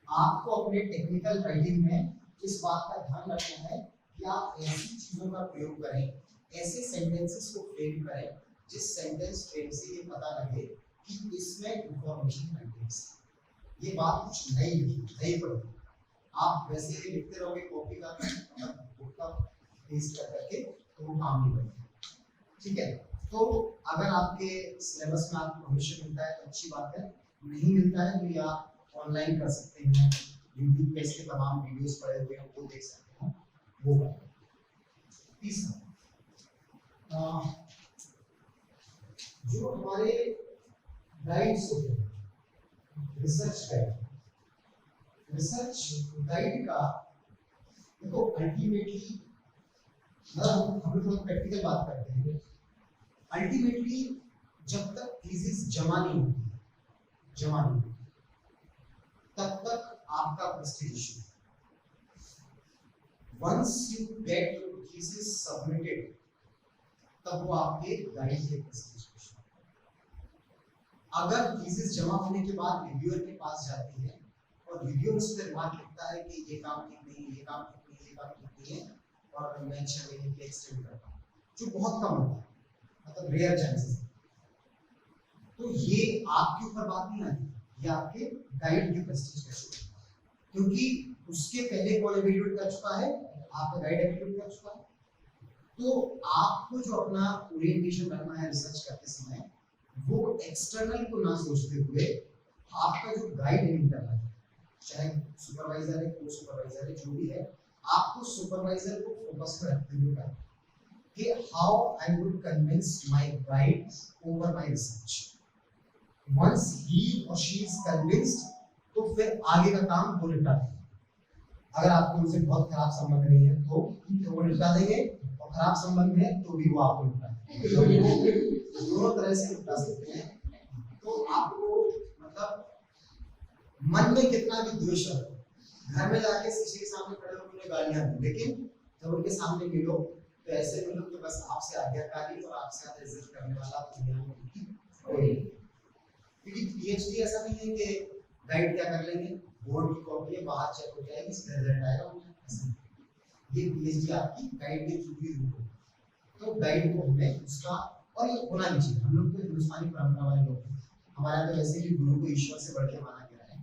आपको अपने technical writing में इस बात का ध्यान रखना है कि आप ऐसी चीजों का प्रयोग करें, ऐसे सेंटेंसेस को फ्रेम करें जिस सेंटेंस फ्रेम से ये पता लगे कि इसमें इंफॉर्मेशन कंटेंट्स। ये बात कुछ नई नहीं पड़ती, आप वैसे ही लिखते रहोगे कॉपी का बुक का पेस्ट करके तो वो काम नहीं करेगा। ठीक है, तो अगर आपके सिलेबस में आपको भविष्य मिलता है तो अच्छी बात है, नहीं मिलता है तो आप ऑनलाइन कर सकते हैं, यूट्यूब पे इसके तमाम वीडियोस पड़े हुए हैं वो देख सकते हैं, वो करें। तीसरा जो हमारे गाइड्स होते हैं, रिसर्च गाइड का देखो अल्टीमेटली हम लोग प्रैक्टिकल बात करते हैं, अल्टीमेटली जब तक थीसिस जमा नहीं होती तब तक आपका prestige issue. Once you get your thesis submitted तब वो आपके गाइड के प्रेस्टीज इशू। अगर थीसिस जमा होने के बाद रिव्यूअर के पास जाती है और रिव्यूअर उस पर रिमार्क लिखता है कि ये काम ठीक नहीं, ये काम ठीक नहीं, ये काम ठीक नहीं है और मैं 6 महीने के एक्सटेंड करता हूँ, जो बहुत कम होता है, मतलब रेयर चांसेस। तो ये आपके ऊपर बात नहीं आती, ये आपके गाइड के प्रेस्टीज का इशू है, क्योंकि उसके पहले कौन एवेल्यूएट कर चुका है? आपका गाइड एवेल्यूएट कर चुका है। तो आपको जो अपना ओरिएंटेशन रखना है रिसर्च करते समय, वो एक्सटर्नल को ना सोचते हुए आपका जो गाइड है इंटरनल, चाहे सुपरवाइजर है, को सुपरवाइजर है, जो भी है, आपको सुपरवाइजर को फोकस में रखते हुए करना कि how I would convince my guide over my research. Once he or she is convinced तो फिर आगे का काम वो निपटा देंगे। अगर आपको उनसे बहुत खराब संबंध नहीं है तो वो निपटा देंगे, और खराब संबंध है तो भी वो आपको निपटा देंगे, दोनों तरह से निपटा सकते हैं। तो आपको मतलब मन में कितना भी द्वेष रखो, घर में जाके शीशे के सामने खड़े होकर उन्हें गालियां दो, लेकिन जब उनके सामने मिलो तो ऐसे मिलो कि बस आपसे आज्ञाकारी और आपसे ज्यादा इज्जत करने वाला दुनिया में कोई नहीं। क्योंकि पीएचडी ऐसा नहीं है कि गाइड क्या कर लेंगे, बोर्ड की कॉपी है, बाहर चेक हो जाएगी, इसका रिजल्ट आएगा, ये पीएचडी आपकी गाइड के थ्रू ही होगी। तो गाइड को हमें उसका, और ये होना भी चाहिए, हम लोग तो हिंदुस्तानी परंपरा वाले लोग हैं, हमारा तो वैसे भी गुरु को ईश्वर से बढ़ के माना गया है,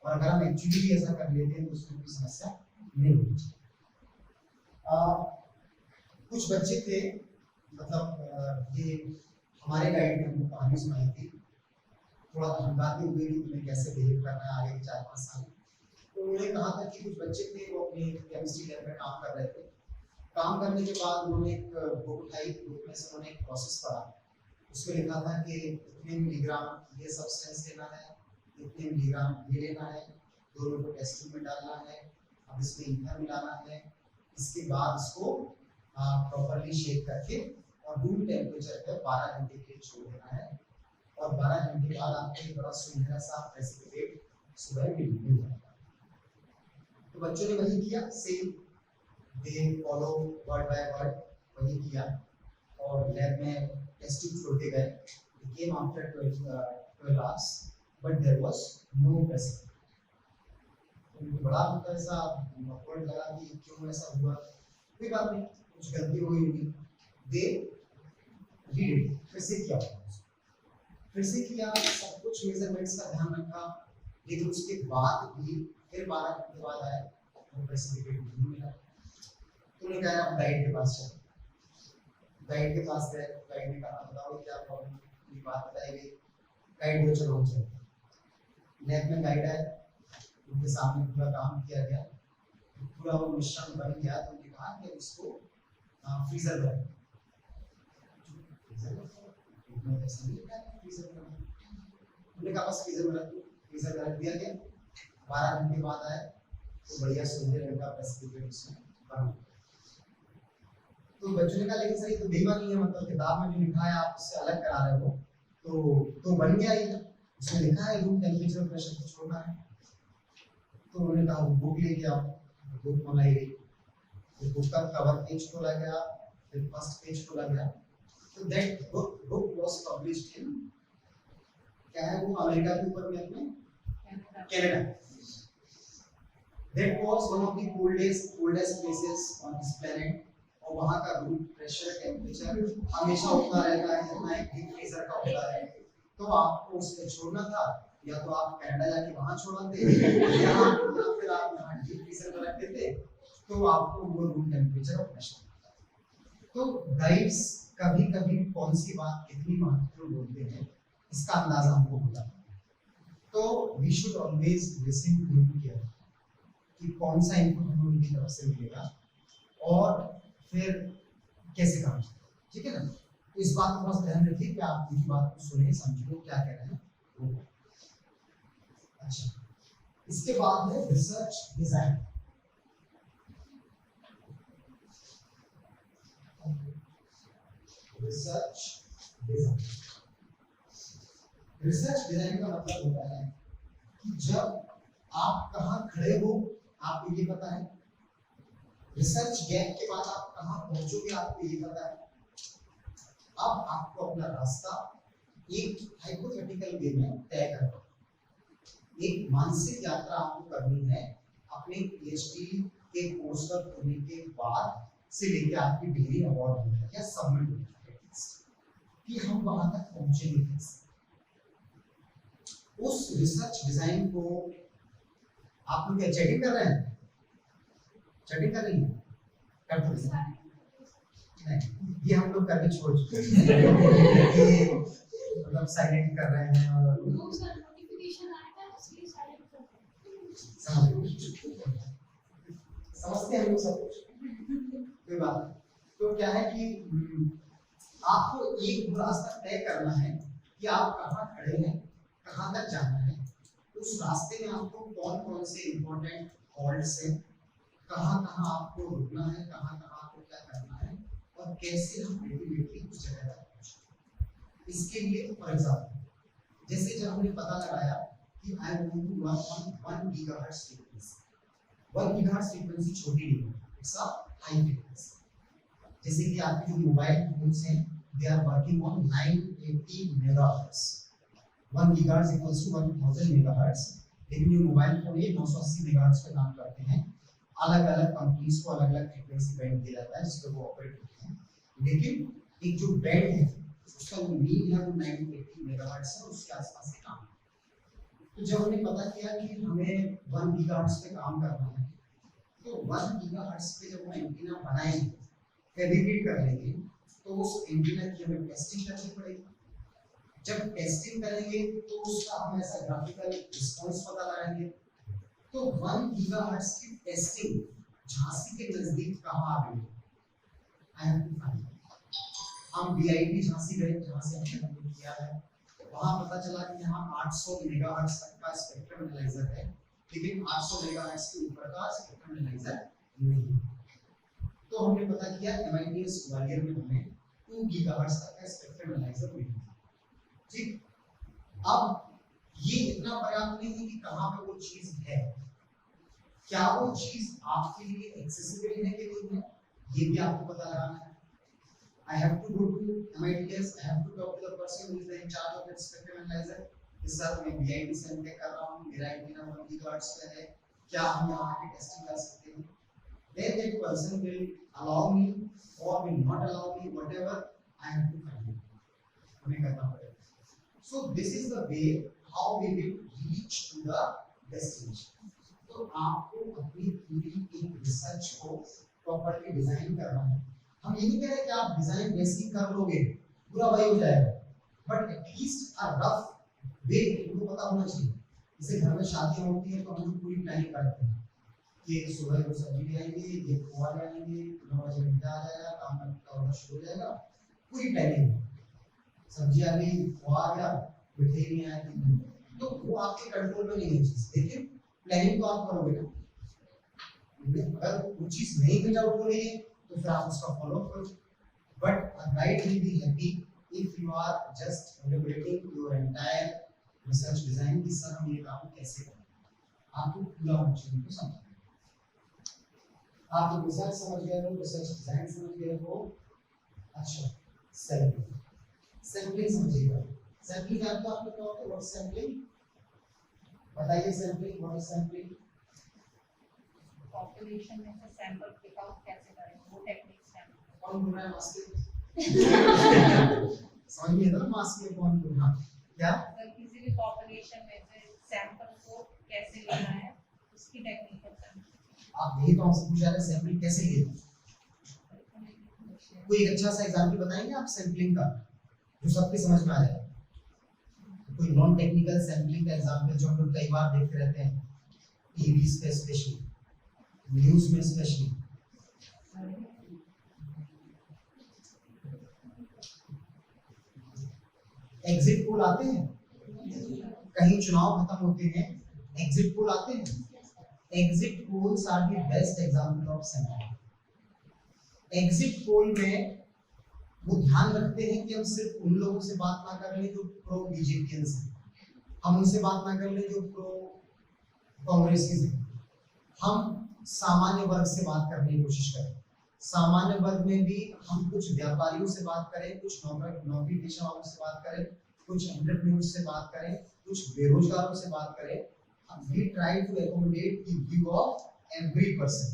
और अगर हम एक्चुअली भी ऐसा कर लेते हैं तो उसमें कोई समस्या नहीं होनी चाहिए। कुछ बच्चे थे, मतलब ये हमारे गाइड ने हमको कहानी सुनाई थी, थोड़ा धमकाते हुए कि तुम्हें कैसे बिहेव करना है आगे के 4-5 साल। तो उन्होंने कहा था कि कुछ बच्चे थे वो अपनी केमिस्ट्री लैब में काम कर रहे थे, काम करने के बाद उन्होंने एक बुक उठाई, बुक में से उन्होंने एक प्रोसेस पढ़ा, उसमें लिखा था कि इतने मिलीग्राम ये सब्सटेंस लेना है, इतने मिलीग्राम ये लेना है, दोनों को टेस्ट ट्यूब में डालना है, अब इसमें ईथर मिलाना है, इसके बाद इसको प्रॉपर्ली शेक करके और रूम टेम्परेचर पे 12 घंटे के लिए छोड़ देना है और 12 घंटे के बाद आपको एक बड़ा सुनहरा सा प्रेसिपिटेट सुबह मिल जाएगा। तो बच्चों ने वही किया, same they follow word by word वही किया और लैब में टेस्टिंग छोड़ते गए। It came after 12 hours but there was no precipitate। तो मुझे बड़ा मतलब ऐसा awkward लगा कि क्यों ऐसा हुआ। कोई बात नहीं, कुछ गलती हुई होगी। दे रीड फिर से किया, सब कुछ मेजरमेंट्स का ध्यान रखा, लेकिन उसके बाद भी फिर 12 घंटे बाद आए तो प्रेसिपिटेट नहीं मिला। तो उन्होंने कहा आप गाइड के पास चलो। गाइड के पास गए, गाइड ने कहा बताओ क्या प्रॉब्लम, ये बात बताई गई। गाइड बोले चलो हम चलते। लैब में गाइड आए, उनके सामने पूरा काम किया गया, पूरा वो मिश्रण बन गया। तो उन्होंने कहा कि इसको फ्रीजर करें। उन्होंने कहा बस फ्रीजर में रख दो। फ्रीजर में रख दिया गया। 12 घंटे बाद आए तो बढ़िया सुनहरे रंग का प्रेसिपिटेट उसमें बन गया। तो बच्चों ने कहा लेकिन सर ये तो बेईमानी है, मतलब किताब में जो लिखा है आप उससे अलग करा रहे हो। तो बन गया ये, उसमें लिखा है रूम टेम्परेचर और प्रेशर को छोड़ना है। तो उन्होंने कहा बुक लेके आओ। बुक मंगाई गई, तो बुक का कवर पेज खोला गया, फिर फर्स्ट पेज खोला गया। तो that book was published in, क्या है वो अमेरिका के ऊपर में अपने Canada. That was one of the coldest places on this planet और वहाँ का रूम प्रेशर टेम्परेचर हमेशा उतना रहता है जितना एक डीप फ्रीजर का होता है। तो आपको उसमें छोड़ना था, या तो आप कनाडा जाके वहाँ छोड़ाते या फिर आप यहाँ डीप फ्रीजर में रख देते, तो आपको वो रूम टेम्परेचर और प्रेशर मिलता है। तो गाइड्स कभी कभी कौन सी बात कितनी महत्वपूर्ण बोलते हैं इसका अंदाजा हमको होता है। तो we should always listen to him carefully कि कौन सा इनपुट हमें उनकी तरफ से मिलेगा और फिर कैसे काम करें, ठीक है ना। तो इस बात को थोड़ा ध्यान रखिए कि आप उनकी बात को सुने, समझिए वो क्या कह रहे हैं वो। अच्छा, इसके बाद है रिसर्च डिजाइन। रिसर्च डिजाइन का मतलब होता है कि जब आप कहाँ खड़े हो आपको ये पता है, रिसर्च गैप के बाद आप कहाँ पहुंचोगे आपको ये पता है। अब आपको अपना रास्ता एक हाइपोथेटिकल वे में तय करना, एक मानसिक यात्रा आपको करनी है अपने पीएचडी के कोर्स वर्क होने के बाद से लेकर आपकी डिग्री अवार्ड होने तक या सबमिट होने तक कि हम वहां तक पहुंचेंगे कैसे। उस रिसर्च डिजाइन को आप लोग क्या चेकिंग कर रहे हैं, चेकिंग कर रही हैं, कर दो नहीं, ये हम लोग करने छोड़ चुके हैं। ये मतलब साइलेंट कर रहे हैं और नोटिफिकेशन आया था इसलिए साइलेंट कर समझते हैं हम लोग सब कुछ, कोई बात नहीं। तो क्या है कि आपको एक रास्ता तय करना है कि आप कहाँ खड़े हैं, कहाँ तक जाना है। उस रास्ते में आपको कौन कौन से इम्पोर्टेंट हॉल्ट्स हैं, कहाँ कहाँ आपको रुकना है, कहाँ कहाँ आपको क्या करना है और कैसे हम अल्टीमेटली उस जगह तक पहुंचेंगे। इसके लिए फॉर एग्जाम्पल जैसे जब हमने पता लगाया कि I want to work on 1 gigahertz frequency, 1 gigahertz frequency छोटी नहीं है, इट्स अ हाई फ्रीक्वेंसी। जैसे कि आपके जो मोबाइल फोन्स हैं they are working on 980 megahertz, 1 gigahertz equals to 1000 megahertz. लेकिन ये मोबाइल फोन ये 980 मेगाहर्ट्ज पे काम करते हैं। अलग अलग कंपनीज को अलग अलग फ्रीक्वेंसी बैंड दिया जाता है जिस पे वो ऑपरेट करते हैं, लेकिन एक जो बैंड है उसका जो मीन है वो 980 मेगाहर्ट्ज है, उसके आसपास से काम। तो जब हमने पता किया कि हमें 1 गीगाहर्ट्ज पे काम करना है, तो 1 गीगाहर्ट्ज पे जब हम एंटीना बनाएंगे, फैब्रिकेट कर लेंगे, तो उस एंटीना की हमें टेस्टिंग करनी पड़ेगी। जब टेस्टिंग करेंगे तो उसका हम ऐसा ग्राफिकल रिस्पांस पता लगाएंगे। तो 1 गीगाहर्ट्ज की टेस्टिंग झांसी के नजदीक कहाँ आ गई, आई हैव टू फाइंड। हम बीआईटी झांसी गए जहाँ से हमने किया है, वहाँ पता चला कि यहाँ 800 मेगाहर्ट्ज तक का स्पेक्ट्रम एनालाइजर है, लेकिन 800 मेगाहर्ट्ज के ऊपर का स्पेक्ट्रम एनालाइजर नहीं है। तो तो हमने पता किया MITS ग्वालियर में हमें 2 गीगाहर्ट्ज तक का स्पेक्ट्रम एनालाइजर मिला। ठीक, अब ये इतना पर्याप्त नहीं है कि कहाँ पे वो चीज है, क्या वो चीज आपके लिए एक्सेसिबल है कि नहीं है, ये भी आपको पता लगाना है। I have to go to MITS, I have to talk to the person who is in charge of that spectrum analyzer. इस साल मैं BIT से एमटेक कर रहा हूँ, मेरा एंटीना 1 गीगाहर्ट्ज पे है, क्या हम यहाँ पे टेस्टिंग कर सकते हैं? Then that person will allow me or will not allow me, whatever I have to find it. हमें करना पड़ेगा. So this is the way how we will reach to the destination. तो आपको अपनी पूरी एक रिसर्च को प्रॉपर्ली डिजाइन करना है। हम ये नहीं कह रहे कि आप डिजाइन वैसे ही कर लोगे पूरा वही हो जाएगा, बट एटलीस्ट अ रफ वे उनको पता होना चाहिए। जैसे घर में शादियां होती हैं तो हम लोग पूरी प्लानिंग करते हैं कि सुबह को सब्जी ले आएंगे, ये खोआ ले आएंगे, 9 बजे मीठा आ जाएगा, काम का होना शुरू हो जाएगा, पूरी प्लानिंग। सब्जी आ गई, खोआ आ गया, मिठाई नहीं आएगी, तो वो आपके कंट्रोल में नहीं है चीज, लेकिन प्लानिंग तो आप करोगे ना। अगर वो चीज नहीं मिल आउट हो रही है तो फिर आप उसका फॉलो करो, but a guide will be happy if you are just elaborating your entire research design कि सर हम ये काम कैसे करें, आपको पूरा चीज को समझना है। आप रिसर्च समझ गए हो, रिसर्च डिजाइन समझ गए हो, अच्छा सैंपलिंग समझिएगा। सैंपलिंग आपको आपने कहा कि व्हाट सैंपलिंग, बताइए sampling, what is sampling? Population में से सैंपल पिक आउट कैसे करें, वो टेक्निक्स हैं। कौन बोल रहा है मास्क? समझ में आता है मास्क में कौन बोल रहा है क्या? अगर किसी भी पॉपुलेशन में से सैंपल को कैसे लेना है उसकी टेक्निक होता है। आप यही तो हमसे पूछ रहे हैं सैंपलिंग कैसे लेना। कोई अच्छा सा एग्जांपल बताएंगे आप सैंपलिंग का जो सबके समझ में आ जाए? कोई नॉन टेक्निकल सैंपलिंग का एग्जांपल जो हम लोग कई बार देखते रहते हैं टीवीज पे स्पेशली, न्यूज़ में स्पेशली। एग्जिट पोल आते हैं, कहीं चुनाव खत्म होते हैं, एग्जिट पोल आते हैं। Exit polls are the best example of sampling. Exit poll में वो ध्यान रखते हैं कि हम सिर्फ उन लोगों से बात ना कर लें जो प्रो बीजेपीएंस हैं, हम उनसे बात ना कर लें जो प्रो कांग्रेसीज हैं, हम सामान्य वर्ग से बात करने की कोशिश करें। सामान्य वर्ग में भी हम कुछ व्यापारियों से बात करें, कुछ नौकरी पेशा वालों से बात करें, कुछ एंटरप्रेन्योर्स से बात करें, कुछ बेरोजगारों से बात करें। We try to accommodate the view of every person।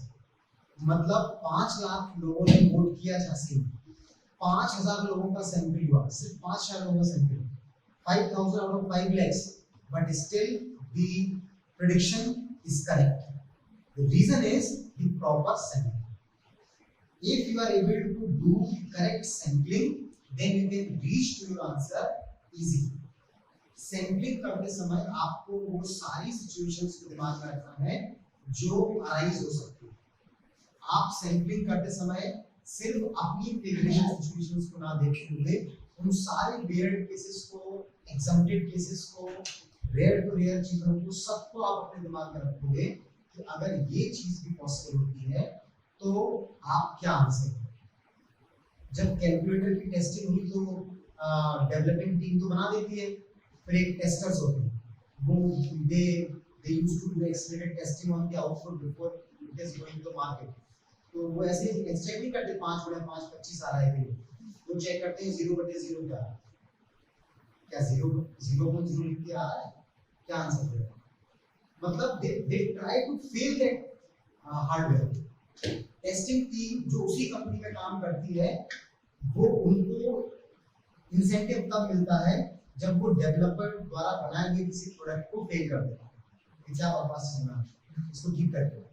मतलब 5 लाख लोगों ने वोट किया झांसी में, 5000 लोगों का सैंपल हुआ, सिर्फ 5000 लोगों का sample, 5000 out of 5 lakhs, but still the prediction is correct। The reason is the proper sampling। If you are able to do correct sampling, then you can reach to your answer easy। Sampling करते समय आपको वो सारी situations को दिमाग में रखना है जो अराइज हो सकती है। आप सैंपलिंग करते समय सिर्फ अपनी फेवरेट सिचुएशंस को ना देखते हुए उन सारे वेयर्ड केसेस को, एग्जम्प्टेड केसेस को, रेयर टू रेयर चीजों को सबको आप अपने दिमाग में रखोगे कि अगर ये चीज भी पॉसिबल होती है तो आप क्या आंसर करेंगे। जब कैलकुलेटर की टेस्टिंग हुई तो डेवलपिंग टीम तो बना देती है, फिर एक टेस्टर्स होते हैं, वो they used to do accelerated testing on the output before it is going to market। तो वो ऐसे चेक नहीं करते 5 × 5 25 आ रहा है कि वो चेक करते हैं 0/0 क्या 0.0 लिख के आ रहा है, क्या आंसर है। मतलब they try to fail that hardware. Testing team जो उसी कंपनी में काम करती है वो उनको इंसेंटिव तब मिलता है जब वो डेवलपर द्वारा बनाए गए किसी प्रोडक्ट को फेल कर देता है कि क्या बकवास चल रहा है, इसको ठीक करते हैं,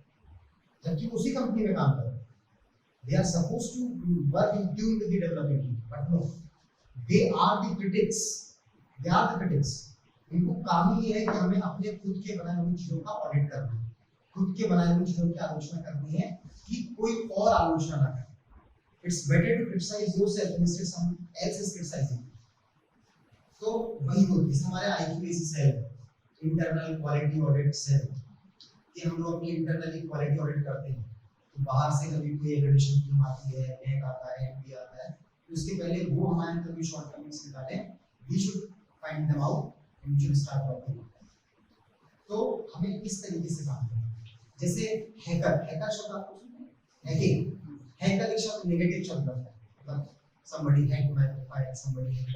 जबकि उसी कंपनी में काम कर रहे हैं। They are supposed to work in tune with the developing team, but no, they are the critics। They are the critics। इनको काम ही है कि हमें अपने खुद के बनाए हुए चीजों का ऑडिट करना है, खुद के बनाए हुए चीजों की आलोचना करनी है कि कोई और आलोचना ना करे। It's better to criticize yourself instead someone else is criticizing। तो वही होती है हमारे आईक्यू बेसिस है, इंटरनल क्वालिटी ऑडिट है कि हम लोग अपनी इंटरनली क्वालिटी ऑडिट करते हैं। तो बाहर से कभी कोई एक्रेडिटेशन टीम आती है, NAAC आता है, MD आता है, तो उसके पहले वो हमारे कभी शॉर्टकमिंग्स निकालें, we should find them out and we should start working. तो हमें इस तरीके से काम करना है। जैसे हैकर शब्द आपको सुना है? हैकिंग, हैकर एक शब्द नेगेटिव शब्द होता है, मतलब somebody hacked my profile, somebody hacked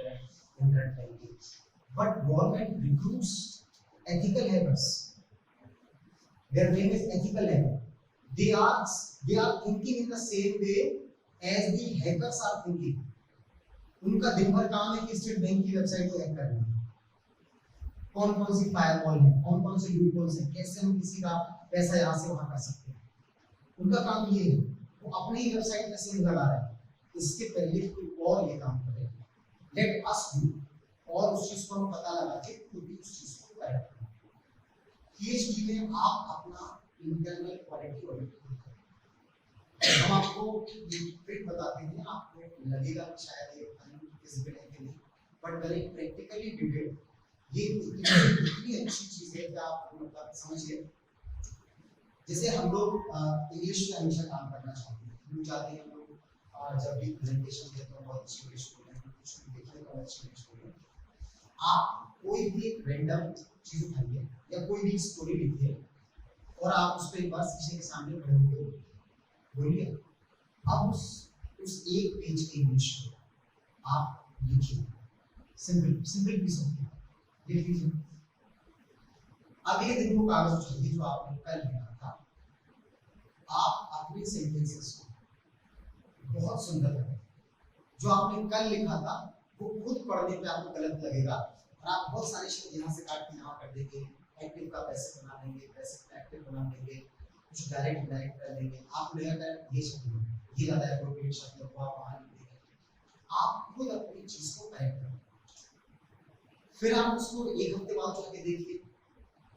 internet banking, but government recruits ethical hackers. Their name is ethical hacker. They are thinking in the same way as the hackers are thinking. उनका दिन भर काम है कि स्टेट बैंक की website को hack करना, कौन कौन सी फायरवॉल है, कौन कौन से लूपहोल्स हैं, कैसे हम किसी का पैसा यहाँ से वहाँ कर सकते हैं, उनका काम ये है। वो अपनी ही वेबसाइट में सिंह लगा रहा है, इसके पहले कोई और ये काम करे, लेट अस डू, और उस चीज को हम पता लगा के खुद भी उस चीज को करें। PhD में आप अपना इंटरनल क्वालिटी ऑडिट करें। हम आपको ट्रिक बताते हैं, आपको लगेगा कि शायद ये फिजिकल है कि नहीं, but very practically did it, ये इतनी अच्छी चीज है कि आप मतलब समझिए। जैसे हम लोग इंग्लिश में हमेशा काम करना चाहते हैं, हम चाहते हैं हम लोग जब भी प्रेजेंटेशन देते हैं बहुत अच्छी इंग्लिश बोलें, कुछ भी देखने को अच्छी इंग्लिश बोलें। आप कोई भी रैंडम चीज उठाइए या कोई भी स्टोरी लिखिए और आप उसको एक बार शीशे के सामने खड़े होकर बोलिए। अब उस एक पेज की इंग्लिश को आप लिखिए, सिंपल पीस ऑफ पेपर लिख लीजिए। अगले दिन वो कागज उठाइए जो आपने कल लिखा था, आप अपने सेंटेंसेस को बहुत सुंदर लगे, जो आपने कल लिखा था वो खुद पढ़ने पे आपको गलत लगेगा और आप बहुत सारे शब्द यहाँ से काट के यहाँ कर देंगे, एक्टिव का पैसिव बना देंगे, पैसिव का एक्टिव बना देंगे, कुछ डायरेक्ट इनडायरेक्ट कर देंगे, आपको लगेगा ये शब्द ये ज्यादा एप्रोप्रिएट शब्द है, वो आप वहाँ लिख देंगे। आप खुद अपनी चीज को करेक्ट करें, फिर आप उसको एक हफ्ते बाद जाके देखिए।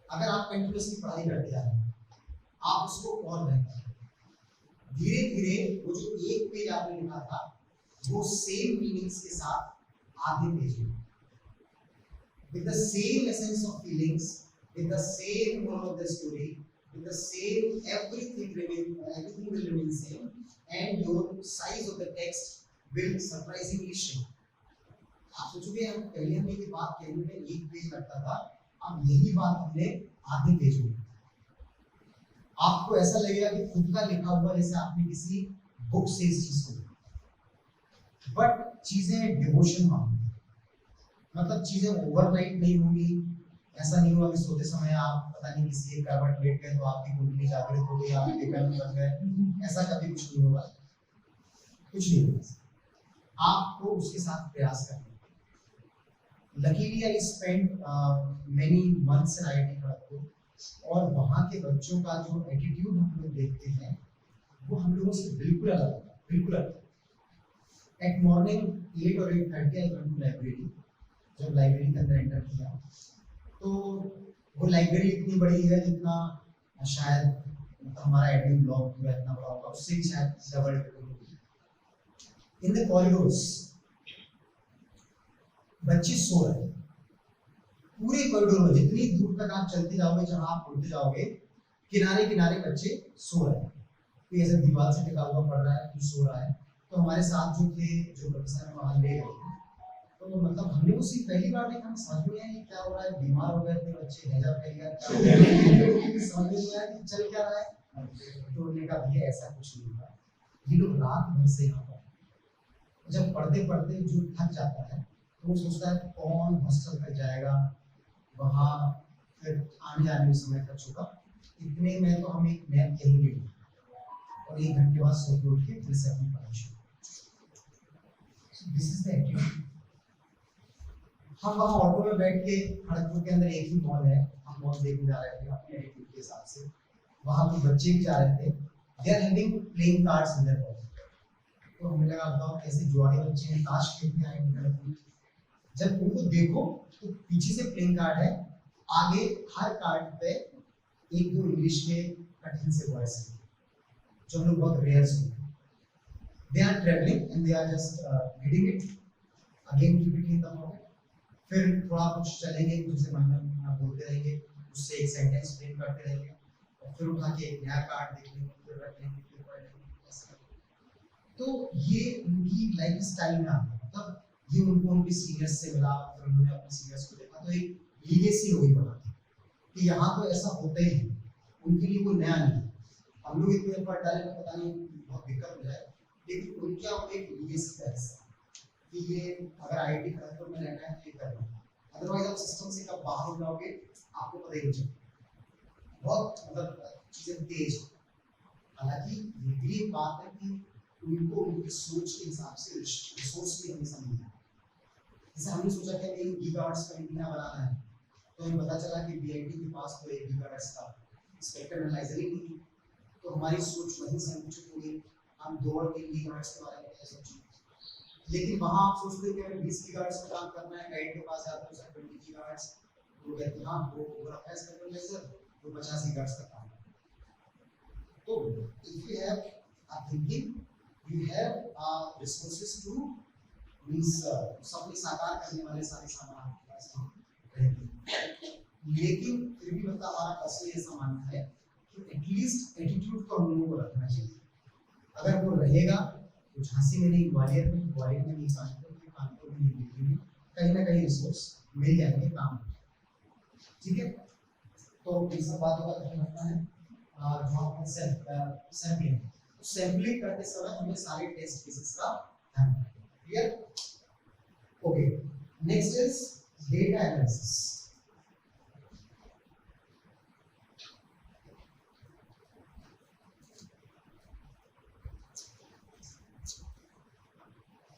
अगर आप कंटिन्यूअसली पढ़ाई करते जा रहे हैं, आप उसको और बेहतर धीरे धीरे वो जो एक पेज आपने लिखा था वो सेम मीनिंग्स के साथ आधे पेज में, with the same essence of feelings, with the same moral of the story, with the same everything will remain same, and your size of the text will surprisingly shrink. आप सोचोगे हम पहले हमने ये बात कहने में एक पेज लगता था, अब यही बात हमने आधे पेज में। आपको ऐसा लगेगा कि खुद का लिखा हुआ जैसे आपने किसी बुक से इस चीज को, बट चीजें डिवोशन मांगती हैं, मतलब चीजें ओवरनाइट नहीं होंगी। ऐसा नहीं हुआ कि सोते समय आप पता नहीं किसी एक करवट लेट गए तो आपकी कुंडली जागृत हो गई, आप विकल्प बन गए, ऐसा कभी कुछ नहीं होगा, कुछ नहीं होगा। आपको उसके साथ प्रयास करना। Luckily I spent many months in IIT Kharagpur, और वहाँ के बच्चों का जो एटीट्यूड हम लोग देखते हैं वो हम लोगों से बिल्कुल अलग होता है, बिल्कुल अलग। एट मॉर्निंग 8 और 8:30 आई वेंट टू लाइब्रेरी। जब लाइब्रेरी के अंदर एंटर किया तो वो लाइब्रेरी इतनी बड़ी है जितना शायद मतलब हमारा एडमिन ब्लॉक पूरा इतना बड़ा होगा, उससे भी शायद डबल होगी। इन द कॉरिडोर्स बच्चे सो रहे हैं, पूरे कॉरिडोर में जितनी दूर तक आप चलते जाओगे, जहां आप उड़ते जाओगे, किनारे किनारे बच्चे सो रहे हैं। कोई ऐसे दीवार से टिका हुआ पड़ रहा है, कोई सो रहा है। तो हमारे साथ जो थे, जो प्रोफेसर वहां ले गए, तो मतलब हमने वो सीन पहली बार देखा, हम समझ में आया क्या हो रहा है, बीमार हो गए थे बच्चे, हैजा फैल गया, समझ में आया कि चल क्या रहा है। तो उन्होंने कहा भैया ऐसा कुछ नहीं हुआ, ये लोग रात भर से यहाँ पर, जब पढ़ते पढ़ते जो थक जाता है तो वो सोचता है कौन हॉस्टल तक जाएगा, वहाँ फिर आने जाने में समय खर्च होगा, इतने में तो हम एक नैप यहीं ले लें और 1 घंटे बाद सो के उठ के फिर से अपनी पढ़ाई शुरू। This is the attitude. हम वहाँ ऑटो में बैठ के, खड़गपुर के अंदर एक ही मॉल है, हम मॉल देखने जा रहे थे अपने एटीट्यूड के हिसाब से। वहाँ कुछ बच्चे भी जा रहे थे, they are having playing cards in their mall. तो हमें लगा बताओ कैसे जुआड़े बच्चे हैं, ताश खेलते हैं। जब उनको देखो तो पीछे से प्लेइंग कार्ड है, आगे हर कार्ड पे 1-2 इंग्लिश के कठिन से वर्ड्स हैं जो हम लोग बहुत रेयर सुनते हैं। They are travelling and they are just reading it again, repeating the knowledge. फिर थोड़ा कुछ चलेंगे, दूसरे महीने बोलते रहेंगे, उससे एक सेंटेंस फ्रेम करते रहेंगे और फिर उठा के एक नया कार्ड देख लेंगे, फिर रख लेंगे, फिर पढ़ तो ये उनकी लाइफ स्टाइल में आता है, मतलब ये उनको उनके सीनियर्स से मिला, फिर उन्होंने अपने सीनियर्स को देखा, तो एक लीगेसी हो गई बना कि यहाँ तो ऐसा होता ही है, उनके लिए कोई नया नहीं। हम लोग इतने एफर्ट डाले तो पता नहीं बहुत दिक्कत हो जाए, लेकिन उनके आप एक लीगेसी का हिस्सा कि ये अगर आईआईटी खड़गपुर में रहना है तो ये करना है, अदरवाइज आप सिस्टम से कब बाहर हो जाओगे आपको पता ही नहीं चलेगा। बहुत मतलब चीजें तेज। हालांकि ये भी एक बात है कि उनको उनकी सोच के हिसाब से रिसोर्स भी हमें समझना है। जैसे हमने सोचा कि एक गीगाहर्ट्ज का एंटीना बनाना है, तो हमें पता चला कि बीआईटी के पास तो 1 गीगाहर्ट्ज का स्पेक्ट्रम एनालाइजर ही नहीं है, तो हमारी सोच वहीं संकुचित हो गई, हम 2 और 3 गीगाहर्ट्ज के बारे में कैसे सोचें। लेकिन वहां आप सोचते हो कि हमें 20 गीगाहर्ट्ज का काम करना है, गाइड के पास जाते हो सर 20 गीगाहर्ट्ज, तो कहते हैं हाँ वो ओवरऑल स्पेक्ट्रम एनालाइजर तो 50 गीगाहर्ट्ज का काम है। तो if you have a thinking, you have resources to means सपने साकार करने वाले सारे सामान आपके पास रहते हैं। लेकिन फिर भी मतलब हमारा पर्सनली ऐसा मानना है कि एटलीस्ट एटीट्यूड तो हम लोगों को रखना चाहिए। अगर वो रहेगा तो झांसी में नहीं, ग्वालियर में नहीं, कानपुर में नहीं, दिल्ली में कहीं ना कहीं रिसोर्स मिल जाएंगे काम। ठीक है, तो इन सब बातों का ध्यान रखना है। जो आपने सैंपलिंग करते समय हमें सारे टेस्ट केसेस का ध्यान रखना है। Clear? Okay, next is data analysis.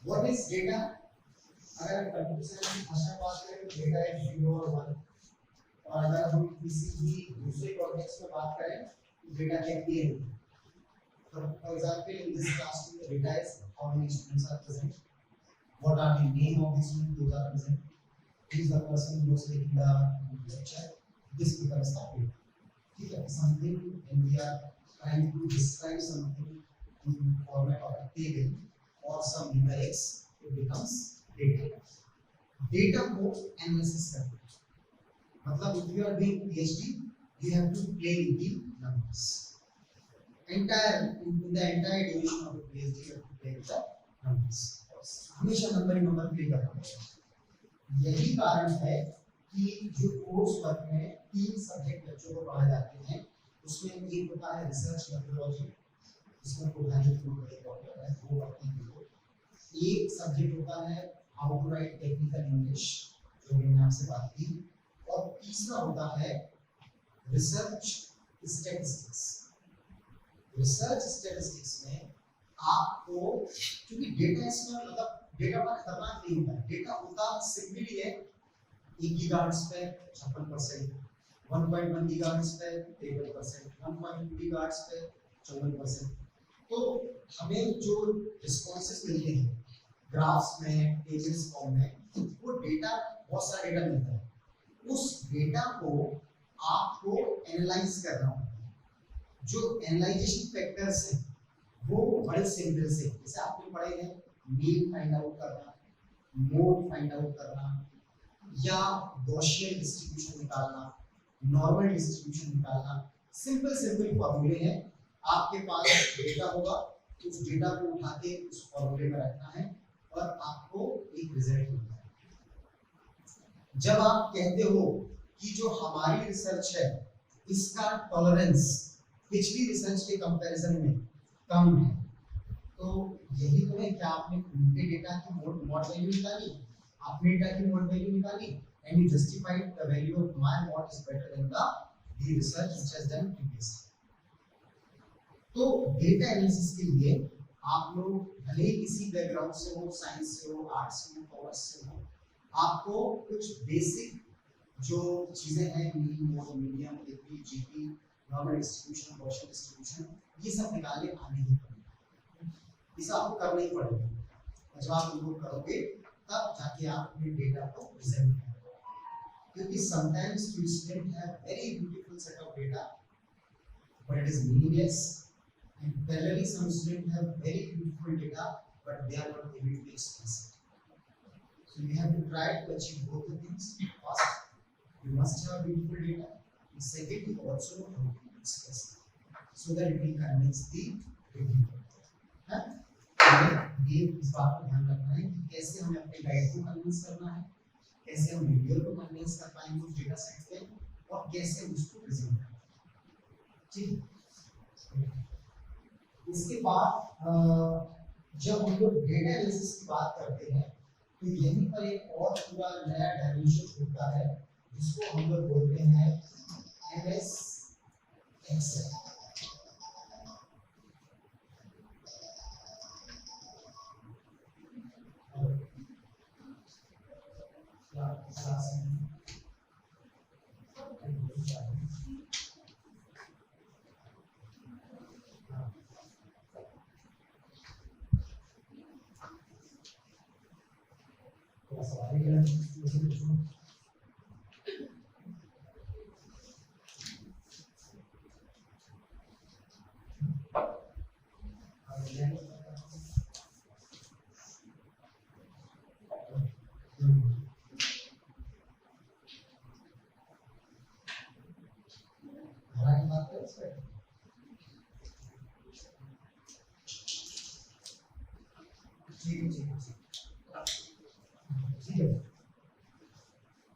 What is data? अगर कंप्यूटर साइंस की भाषा में बात करें तो डेटा इज 0 और 1, और अगर हम किसी भी दूसरे कॉन्टेक्स्ट में बात करें तो डेटा क्या है। For example, in this classroom, the data is how many students are present, what are the name of the students those are present, who is the person who is taking the lecture. This becomes the data. ठीक है, something when we are trying to describe something in format of a table or some numerics, it becomes data. Data को analysis करते हैं, मतलब if you are doing PhD, you have to play with the numbers. In the entire duration of the PhD, you have to play with the numbers. हमेशा number play करना पड़ेगा। यही कारण है कि जो कोर्स वर्क में 3 सब्जेक्ट बच्चों को पढ़ाए जाते हैं, उसमें एक होता है रिसर्च मेथोडोलॉजी, जिसमें कोठारी की बड़ी टॉपिक है, वो पढ़ते हैं लोग। एक सब्जेक्ट होता है how to write technical English, जो मैंने आपसे बात की, और तीसरा होता है रिसर्च स्टैटिस्टिक्स। रिसर्च स्टैटिस्टिक्स में आपको, क्योंकि डेटा इसमें मतलब डेटा पर खतरनाक नहीं होता है, डेटा होता सिंपली है 1 गीगाहर्ट्ज पे 56%, 1.1 गीगाहर्ट्ज पे 53%, 1.2 गीगाहर्ट्ज पे 54%। तो हमें जो रिस्पॉन्सेस मिलते हैं ग्राफ्स में, टेबल्स फॉर्म में, वो डेटा बहुत सारा डेटा मिलता है। उस डेटा को आपको एनालाइज करना होगा। जो एनालाइजेशन फैक्टर्स हैं वो बड़े सिंपल से, जैसे आपने पढ़े हैं मीन फाइंड आउट करना, मोड फाइंड आउट करना, या गॉसियन डिस्ट्रीब्यूशन निकालना, नॉर्मल डिस्ट्रीब्यूशन निकालना, सिंपल फॉर्मूले हैं। आपके पास डेटा होगा, उस डेटा को उठा के उस फॉर्मूले में रखना है और आपको एक रिजल्ट मिलता है। जब आप कहते हो कि जो हमारी रिसर्च है इसका टॉलरेंस पिछली रिसर्च के कंपैरिजन में कम है, तो यही तो है कि आपने उनके डेटा की मॉड वैल्यू निकाली, अपने डेटा की मॉड वैल्यू निकाली, and you justified the value of my mod is better than the research which has done previously. तो डेटा एनालिसिस के लिए आप लोग भले ही किसी बैकग्राउंड से हो, साइंस से हो, आर्ट्स से हो, कॉमर्स से हो, आपको कुछ बेसिक जो चीजें हैं, mean, mode, median, AP, GP, normal distribution, Gaussian distribution, ये सब निकालने आने ही पड़ेगा। इसे आपको करना ही पड़ेगा, और जब आप इनको करोगे तब जाके आप अपने डेटा को प्रेजेंट करोगे। क्योंकि sometimes you student have very beautiful set of data but it is meaningless, and parallelly some students have very beautiful data but they are not able to express it. So you have to try to achieve both the things. First, you must have beautiful data, and second, you also know how to express it so that it will convince the reviewer. ये इस बात को ध्यान रखना है कि कैसे हमें अपने गाइड को कन्विंस करना है, कैसे हम वीडियो को कन्विंस कर पाएंगे उस डेटा सेट पे, और कैसे हम उसको प्रेजेंट करें। ठीक, इसके बाद जब हम लोग डेटा एनालिसिस की बात करते हैं तो यहीं पर एक और पूरा नया डायमेंशन होता है जिसको हम लोग बोलते हैं एमएस एक्सेल।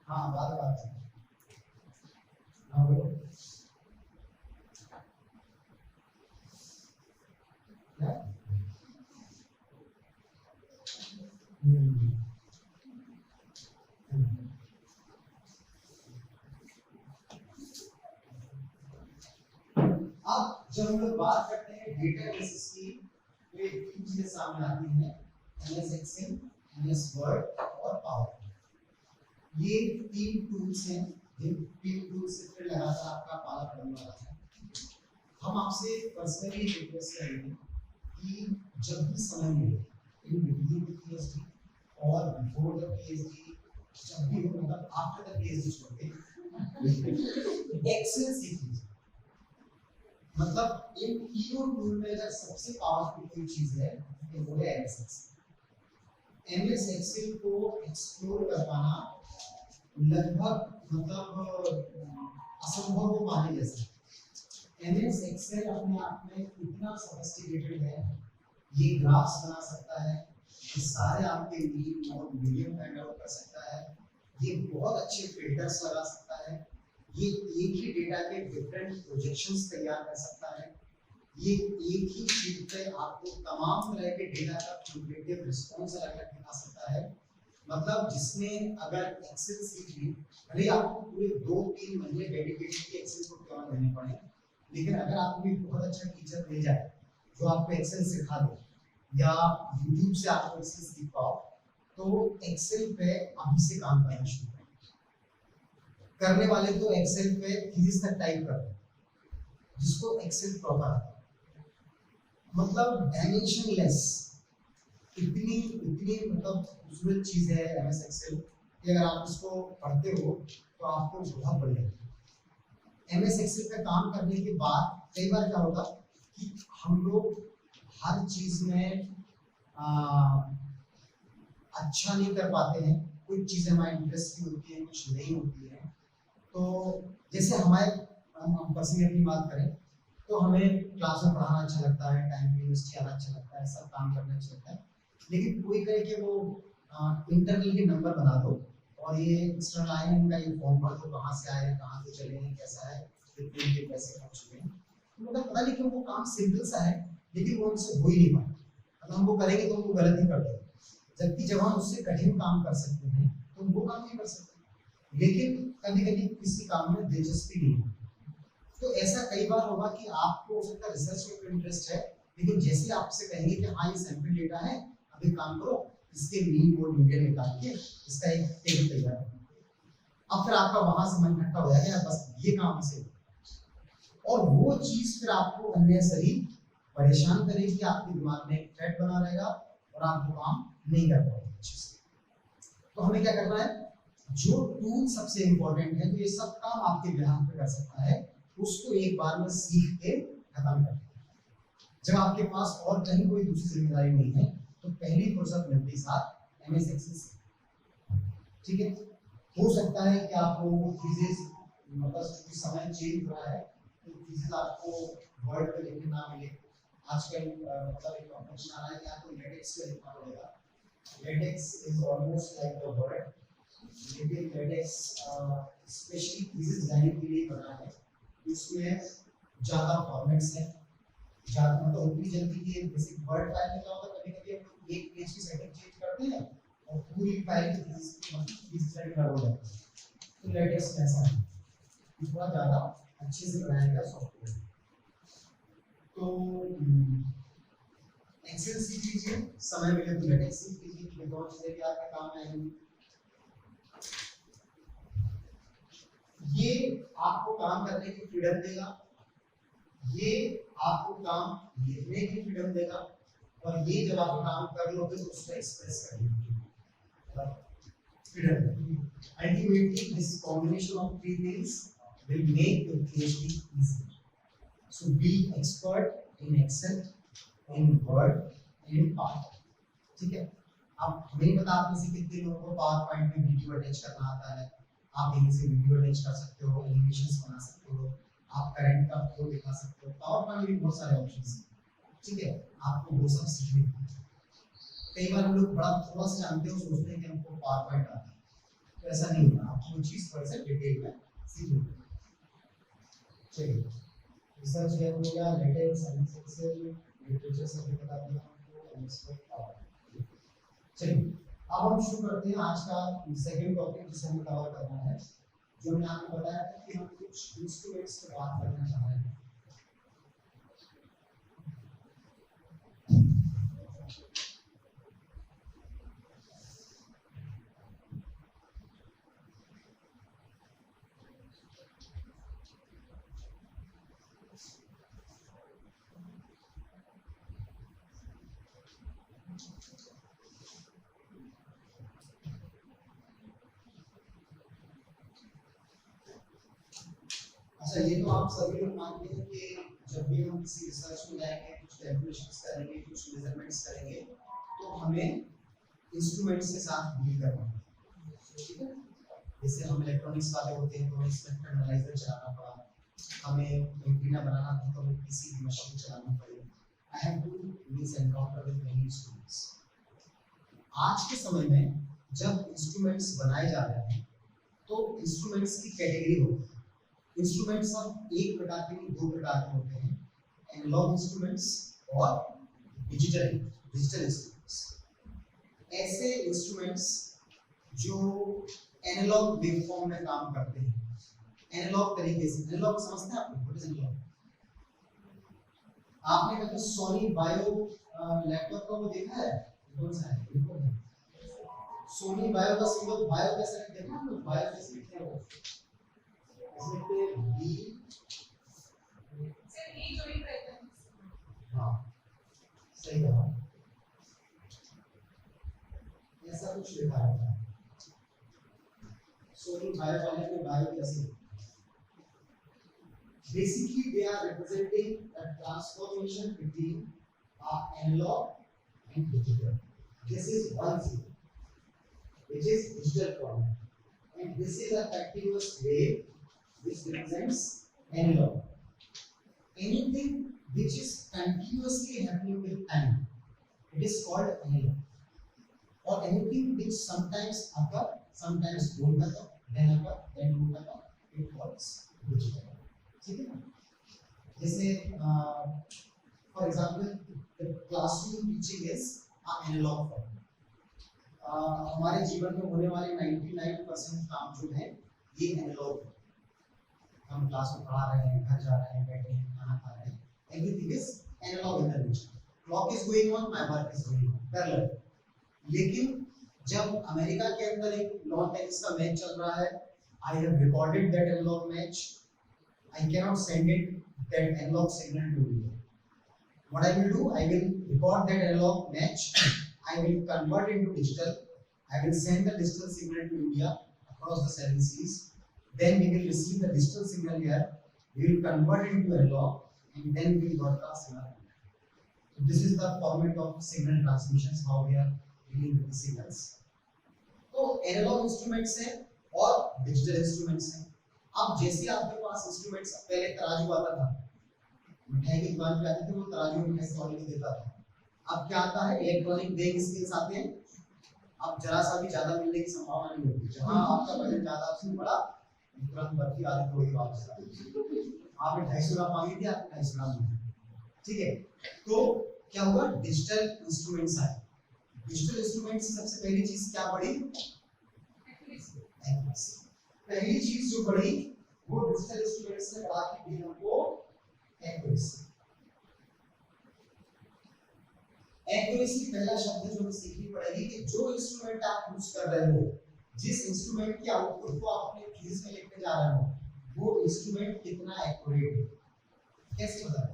हाँ बात हाँ बोलो क्या? अब जब हम लोग बात करते हैं डेटा एनालिसिस की तो ये तीन चीजें सामने आती हैं, एमएस एक्सेल, एमएस वर्ड और पावर। ये तीन टूल्स हैं जिन तीन टूल्स से फिर लगातार आपका पाला पड़ने वाला है। हम आपसे पर्सनली रिक्वेस्ट करेंगे कि जब भी समय मिले इन बिटवीन द पीएचडी और बिफोर द पीएचडी, जब भी हो मतलब आफ्टर द पीएचडी छोड़ के एक्सेल सीख लीजिए। मतलब इन तीनों टूल में अगर सबसे पावरफुल कोई चीज है तो वो है एमएस एक्सेल। एमएस एक्सेल को एक्सप्लोर कर पाना लगभग मतलब असंभव को पाने जैसा। एमएस एक्सेल अपने आप में इतना सोफिस्टिकेटेड है, ये ग्राफ्स बना सकता है, ये सारे आपके mean note medium find out कर सकता है, ये बहुत अच्छे फिल्टर्स लगा सकता है, ये एक ही डेटा के डिफरेंट प्रोजेक्शंस तैयार कर सकता है, ये एक ही शीट पे आपको तमाम तरह के डेटा का क्यूमुलेटिव रिस्पांस अलग-अलग दिखा सकता है। मतलब जिसने अगर एक्सेल सीख ली, भले आपको पूरे 2-3 महीने डेडिकेटेड एक्सेल को क्यों देने पड़े, लेकिन अगर आपको भी बहुत अच्छा टीचर मिल जाए जो आपको एक्सेल सिखा दे या यूट्यूब से आपको एक्सेल सीख पाओ, तो एक्सेल पे अभी से काम करना शुरू करें। करने वाले तो एक्सेल पे थीसिस तक टाइप कर दो, जिसको एक्सेल प्रॉपर आता है। मतलब डायमेंशनलेस इतनी मतलब खूबसूरत चीज है एमएस एक्सेल कि अगर आप इसको पढ़ते हो तो आपको बहुत बढ़िया लगेगा। एमएस एक्सेल पे काम करने के बाद कई बार क्या होता कि हम लोग हर चीज में अच्छा नहीं कर पाते हैं, कुछ चीजें हमारे इंटरेस्ट की होती हैं, कुछ नहीं होती हैं। तो जैसे हमारे हम पर्सनली अपनी बात करें तो हमें क्लास में पढ़ाना अच्छा लगता है, टाइम यूनिवर्सिटी आना अच्छा लगता है, सब काम करना अच्छा लगता है, लेकिन कोई कहे कि वो इंटरनल के नंबर बना दो और ये एक्सटर्नल आए हैं इनका ये फॉर्म भर दो, कहाँ से आए हैं, कहाँ से चले हैं, कैसा है, कितने के पैसे खर्च हुए हैं। तो मतलब पता नहीं क्यों वो काम सिंपल सा है लेकिन वो हमसे हो ही नहीं पाता। अगर हम वो करेंगे तो वो गलत ही कर देंगे, जबकि जब हम उससे कठिन काम कर सकते हैं तो वो काम नहीं कर सकते। लेकिन कभी कभी किसी काम में दिलचस्पी नहीं है, तो ऐसा कई बार होगा कि आपको हो सकता है रिसर्च में इंटरेस्ट है, लेकिन जैसे आपसे कहेंगे कि हाँ ये सैंपल डेटा है, अब एक काम करो इसके मीन मोड मीडियन निकाल के इसका एक टेबल तैयार करो, अब फिर आपका वहां से मन खट्टा हो जाएगा बस ये काम से, और वो चीज फिर आपको अननेसेसरी परेशान करेगी, आपके दिमाग में एक थ्रेड बना रहेगा और आप वो काम नहीं कर पाओगे अच्छे से। तो हमें क्या करना है, जो टूल सबसे इंपॉर्टेंट है, जो ये सब काम आपके बिहाफ पे कर सकता है, उसको एक बार में सीख के खत्म कर दें। जब आपके पास और कहीं कोई दूसरी जिम्मेदारी नहीं है तो पहली फुर्सत मिलते साथ एमएस एक्सेल सीखें। ठीक है, हो सकता है कि आप लोगों को थीसिस मतलब समय चेंज हो रहा है तो थीसिस आपको वर्ड पे लिखने ना मिले, आजकल मतलब एक ऑप्शन आ रहा है कि आपको लेटेक्स पे लिखना पड़ेगा। Latex is almost like the word, लेकिन लेटेक्स स्पेशली थीसिस डिजाइनिंग के लिए बना है। इसमें ज्यादा फॉर्मेट्स हैं, ज्यादा मतलब उतनी जल्दी की बेसिक वर्ड फाइल में क्या होता है, कभी-कभी हम लोग एक पेज की सेटिंग चेंज करते हैं और पूरी फाइल की थीसिस सेट कर हो जाती है। तो लेटेक्स ऐसा है, थोड़ा ज्यादा अच्छे से बनाया गया सॉफ्टवेयर। तो एक्सेल सीख लीजिए, समय मिले तो लेटेक्स सीख लीजिए, ये दोनों चीजें भी आपके काम आएंगी। ये आपको काम करने की फ्रीडम देगा, ये आपको काम लिखने की फ्रीडम देगा, और ये जब आप काम कर लोगे तो उसको एक्सप्रेस करने की freedom. Ultimately, this combination of three things will make your PhD easy. So be expert in Excel, in Word, and in PowerPoint. ठीक है? अब हमें पता आप में से कितने लोगों को PowerPoint में वीडियो अटैच करना आता है। आप यहीं से वीडियो अटैच कर सकते हो, एनिमेशंस बना सकते हो, आप करंट का फ्लो दिखा सकते हो। PowerPoint में भी बहुत सारे ऑप्शंस हैं। ठीक है? आपको वो सब सीखने हैं। कई बार हम लोग बड़ा थोड़ा सा जानते हो, सोचते हैं कि हमको PowerPoint आता है। तो ऐसा नहीं होगा, आपको वो चीज थोड़ा सा डिटेल में सीखनी। चलिए, रिसर्च है हो गया, लेटेक्स, एमएस एक्सेल, लिटरेचर सब भी बता दिया आपको, एमएस वर्ड। चलिए, अब हम शुरू करते हैं आज का सेकंड टॉपिक जिसे हमें कवर करना है, जो मैंने आपको बताया था कि हम कुछ इंस्ट्रूमेंट्स पे बात करना चाह रहे हैं। अच्छा, ये तो आप सभी लोग मानते हैं कि जब भी हम किसी रिसर्च में जाएंगे, कुछ कैलकुलेशंस करेंगे, कुछ मेजरमेंट्स करेंगे, तो हमें इंस्ट्रूमेंट्स के साथ डील करना है। ठीक है? जैसे हम इलेक्ट्रॉनिक्स वाले होते हैं तो हमें स्पेक्ट्रम एनालाइजर चलाना पड़ा, हमें एंटीना बनाना था तो हमें पीसीबी मशीन चलानी पड़ी। I have to means encounter with many instruments. आज के समय में जब इंस्ट्रूमेंट्स बनाए जा रहे हैं तो इंस्ट्रूमेंट्स की कैटेगरी होती है। इंस्ट्रूमेंट्स अब एक प्रकार के नहीं, दो प्रकार के होते हैं, एनालॉग इंस्ट्रूमेंट्स और डिजिटल इंस्ट्रूमेंट्स। ऐसे इंस्ट्रूमेंट्स जो एनालॉग वेवफॉर्म में काम करते हैं, एनालॉग तरीके से। एनालॉग समझते हैं आप? What is analogue? आपने कभी सोनी बायो लैपटॉप का वो देखा है? कौन सा है? सोनी बायो का सिंबल बायो कैसे लिखते हैं? तो बायो कैसे लिखते हैं? वो इसमें बी सर ये जो ही रहता है। हाँ, सही कहा। ऐसा कुछ लिखा है। सोनी बायो वाले में बायो कैसे? Basically, they are representing a transformation between analog and digital. This is one thing, which is digital format, and this is a continuous wave which represents analog. Anything which is continuously happening with time, it is called analog. Or anything which sometimes occur, sometimes don't occur, then occur, then don't occur, it calls digital. ठीक है ना? जैसे for example classroom teaching is analogue form. हमारे जीवन में होने वाले 99% काम जो है ये एनालॉग है। हम क्लास में पढ़ा रहे हैं, घर जा रहे हैं, बैठे हैं, खाना खा रहे हैं, everything is analog in nature. Clock is going on, my work is going on parallel. लेकिन जब अमेरिका के अंदर एक लॉन टेनिस का मैच चल रहा है, I have recorded that analogue match, I cannot send it that analog signal to India. What I will do, I will record that analog match, I will convert it into digital, I will send the digital signal to India across the 7 seas, then we will receive the digital signal here, we will convert it into analog, and then we will broadcast in our country. So this is the format of signal transmissions, how we are dealing with the signals. तो analogue instruments हैं और digital instruments हैं। अब जैसे आपके पास instruments, पहले तराजू आता था, मिठाई की दुकान पे आते थे वो तराजू में मिठाई तौल के देता था। अब क्या आता है, इलेक्ट्रॉनिक वेइंग स्केल्स आते हैं। अब जरा सा भी ज्यादा मिलने की संभावना नहीं होती, जहां आपका वजन ज्यादा उससे बड़ा तुरंत बर्फी आधी तोड़ के वापस आ गई। आपने 250 ग्राम मांगी थी, आपने 250 ग्राम दी, ठीक है। तो क्या हुआ, डिजिटल इंस्ट्रूमेंट्स आए। डिजिटल इंस्ट्रूमेंट से सबसे पहली चीज क्या बढ़ी, एक्यूरेसी। पहली चीज जो बढ़ी वो डिजिटल इंस्ट्रूमेंट्स ने बढ़ा के दी हमको एक्यूरेसी। एक्यूरेसी पहला शब्द जो हमें सीखनी पड़ेगी कि जो इंस्ट्रूमेंट आप यूज कर रहे हो, जिस इंस्ट्रूमेंट के आउटपुट को आप अपने थीसिस में लिखने जा रहे हो, वो इंस्ट्रूमेंट कितना एक्यूरेट है, कैसे पता है?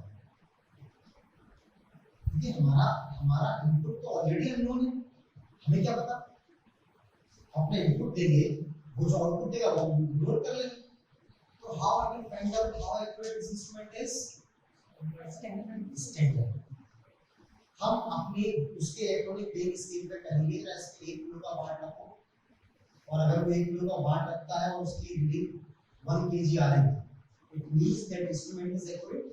क्योंकि हमारा इनपुट तो ऑलरेडी अननोन है, हमें क्या पता, अपने इनपुट देंगे, वो जो आउटपुट देगा वो नोट कर लेंगे। तो how I can find out how accurate this instrument is? Standard. हम अपने उसके इलेक्ट्रॉनिक वेइंग स्केल पे कहेंगे जरा इसके 1 किलो का भार रखो, और अगर वो 1 किलो का भार रखता है और उसकी रीडिंग 1 kg आ रही है, it means that instrument is accurate.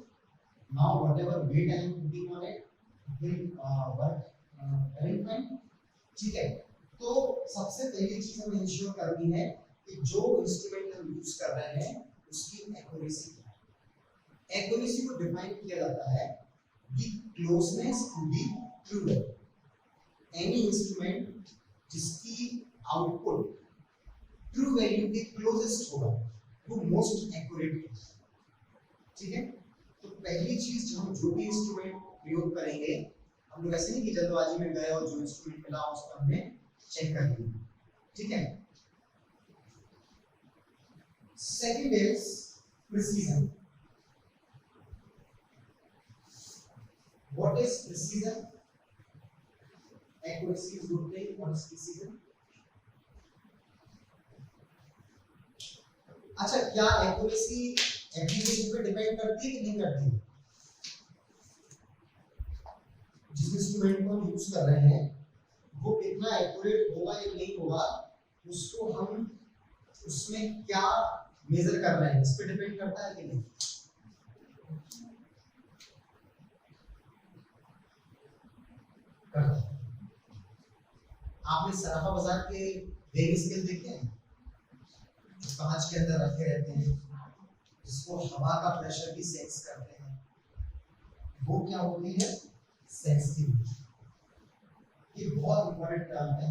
Now whatever weight I am putting on it will work very fine. ठीक है। तो सबसे पहली चीज हमें इंश्योर करनी है कि जो इंस्ट्रूमेंट हम यूज कर रहे हैं उसकी एक्यूरेसी क्या है। एक्यूरेसी को डिफाइन किया जाता है the closeness to the true value. Any instrument जिसकी आउटपुट ट्रू वैल्यू के क्लोजेस्ट होगा वो मोस्ट एक्यूरेट है, ठीक है। तो पहली चीज जो हम जो भी इंस्ट्रूमेंट प्रयोग करेंगे, हम लोग ऐसे नहीं कि जल्दबाजी में गए और जो इंस्ट्रूमेंट मिला उस पर हमने चेक कर लिया, ठीक है। Second is precision. What is precision? Accuracy is good thing. What is precision? अच्छा, क्या accuracy एप्लीकेशन पे डिपेंड करती है कि नहीं करती? जिस इंस्ट्रूमेंट को हम यूज कर रहे हैं वो कितना एक्यूरेट होगा या नहीं होगा, उसको हम उसमें क्या मेजर कर रहे हैं इस पे डिपेंड करता है कि नहीं? आपने सराफा बाजार के वेइंग स्केल देखे हैं, जो कांच के अंदर रखे रहते हैं, जिसको हवा का प्रेशर भी सेंस करते हैं, वो क्या होती है? सेंसिटिविटी। ये बहुत इंपॉर्टेंट टर्म है।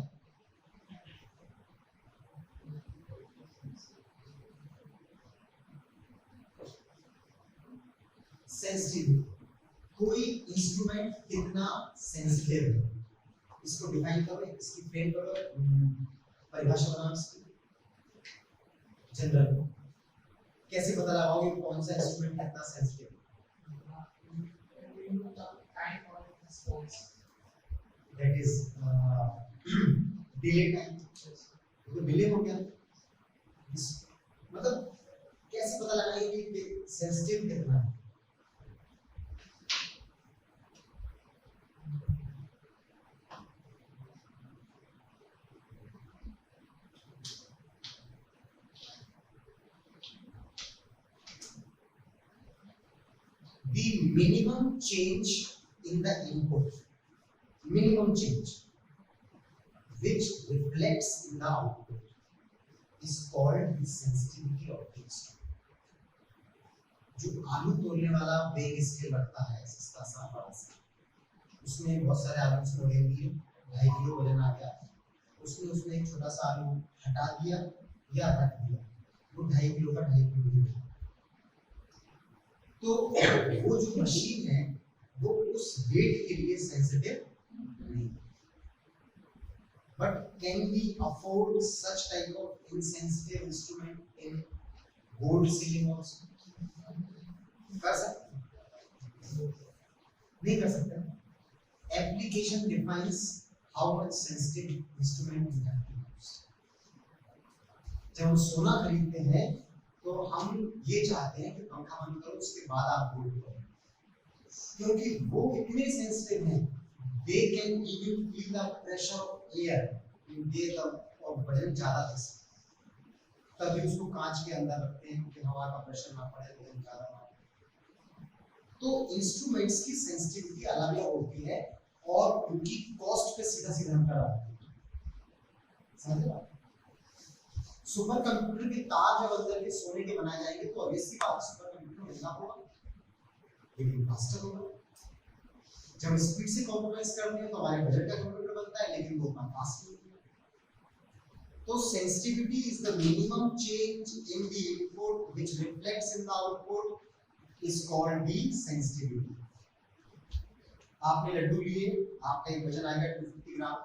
सेंसिटिविटी, कोई इंस्ट्रूमेंट कितना सेंसिटिव है, इसको डिफाइन करो, इसकी फ्रेम करो, परिभाषा बनाओ इसकी। जनरल कैसे पता लगाओगे कौन सा इंस्ट्रूमेंट कितना सेंसिटिव है? That is delay time. तो डिले हो गया, मतलब कैसे पता लगाएंगे कि सेंसिटिव कितना है? The minimum change in the input, minimum change which reflects in the output is called the sensitivity of the instrument. जो आलू तोलने वाला वेइंग स्केल रखता है सस्ता सा बड़ा सा, उसमें बहुत सारे आलू उसमें ले लिए, 2.5 किलो वजन आ गया, उसने एक छोटा सा आलू हटा दिया या रख दिया, वो 2.5 किलो का 2.5 किलो ही है। तो वो जो मशीन है वो उस वेट के लिए सेंसिटिव नहीं, but can we afford such type of insensitive instrument in gold ceiling also? कर सकते? नहीं कर सकते। Application defines how much sensitive instrument we have to use. जब हम सोना खरीदते हैं तो हम ये चाहते हैं कि पंखा बंद करो उसके बाद आप गोल्ड करो, क्योंकि वो इतने सेंसिटिव हैं, they can even feel the pressure of air in their और वजन ज्यादा दे सकते हैं, तभी उसको कांच के अंदर रखते हैं कि हवा का प्रेशर ना पड़े, वजन ज्यादा ना हो। तो इंस्ट्रूमेंट्स की सेंसिटिविटी अलग अलग होती है और उनकी कॉस्ट पे सीधा सीधा अंतर आता है, समझ रहे? सुपर कंप्यूटर के तार जब अंदर के सोने के बनाए जाएंगे तो ऑब्वियसली बात सुपर कंप्यूटर महंगा होगा लेकिन फास्टर होगा। जब स्पीड से कॉम्प्रोमाइज करते हैं तो हमारे बजट का कंप्यूटर बनता है लेकिन वो उतना फास्ट नहीं है। तो sensitivity is the minimum change in the input which reflects in the output is called the sensitivity. आपने लड्डू लिए, आपका एक वजन आएगा 250 ग्राम,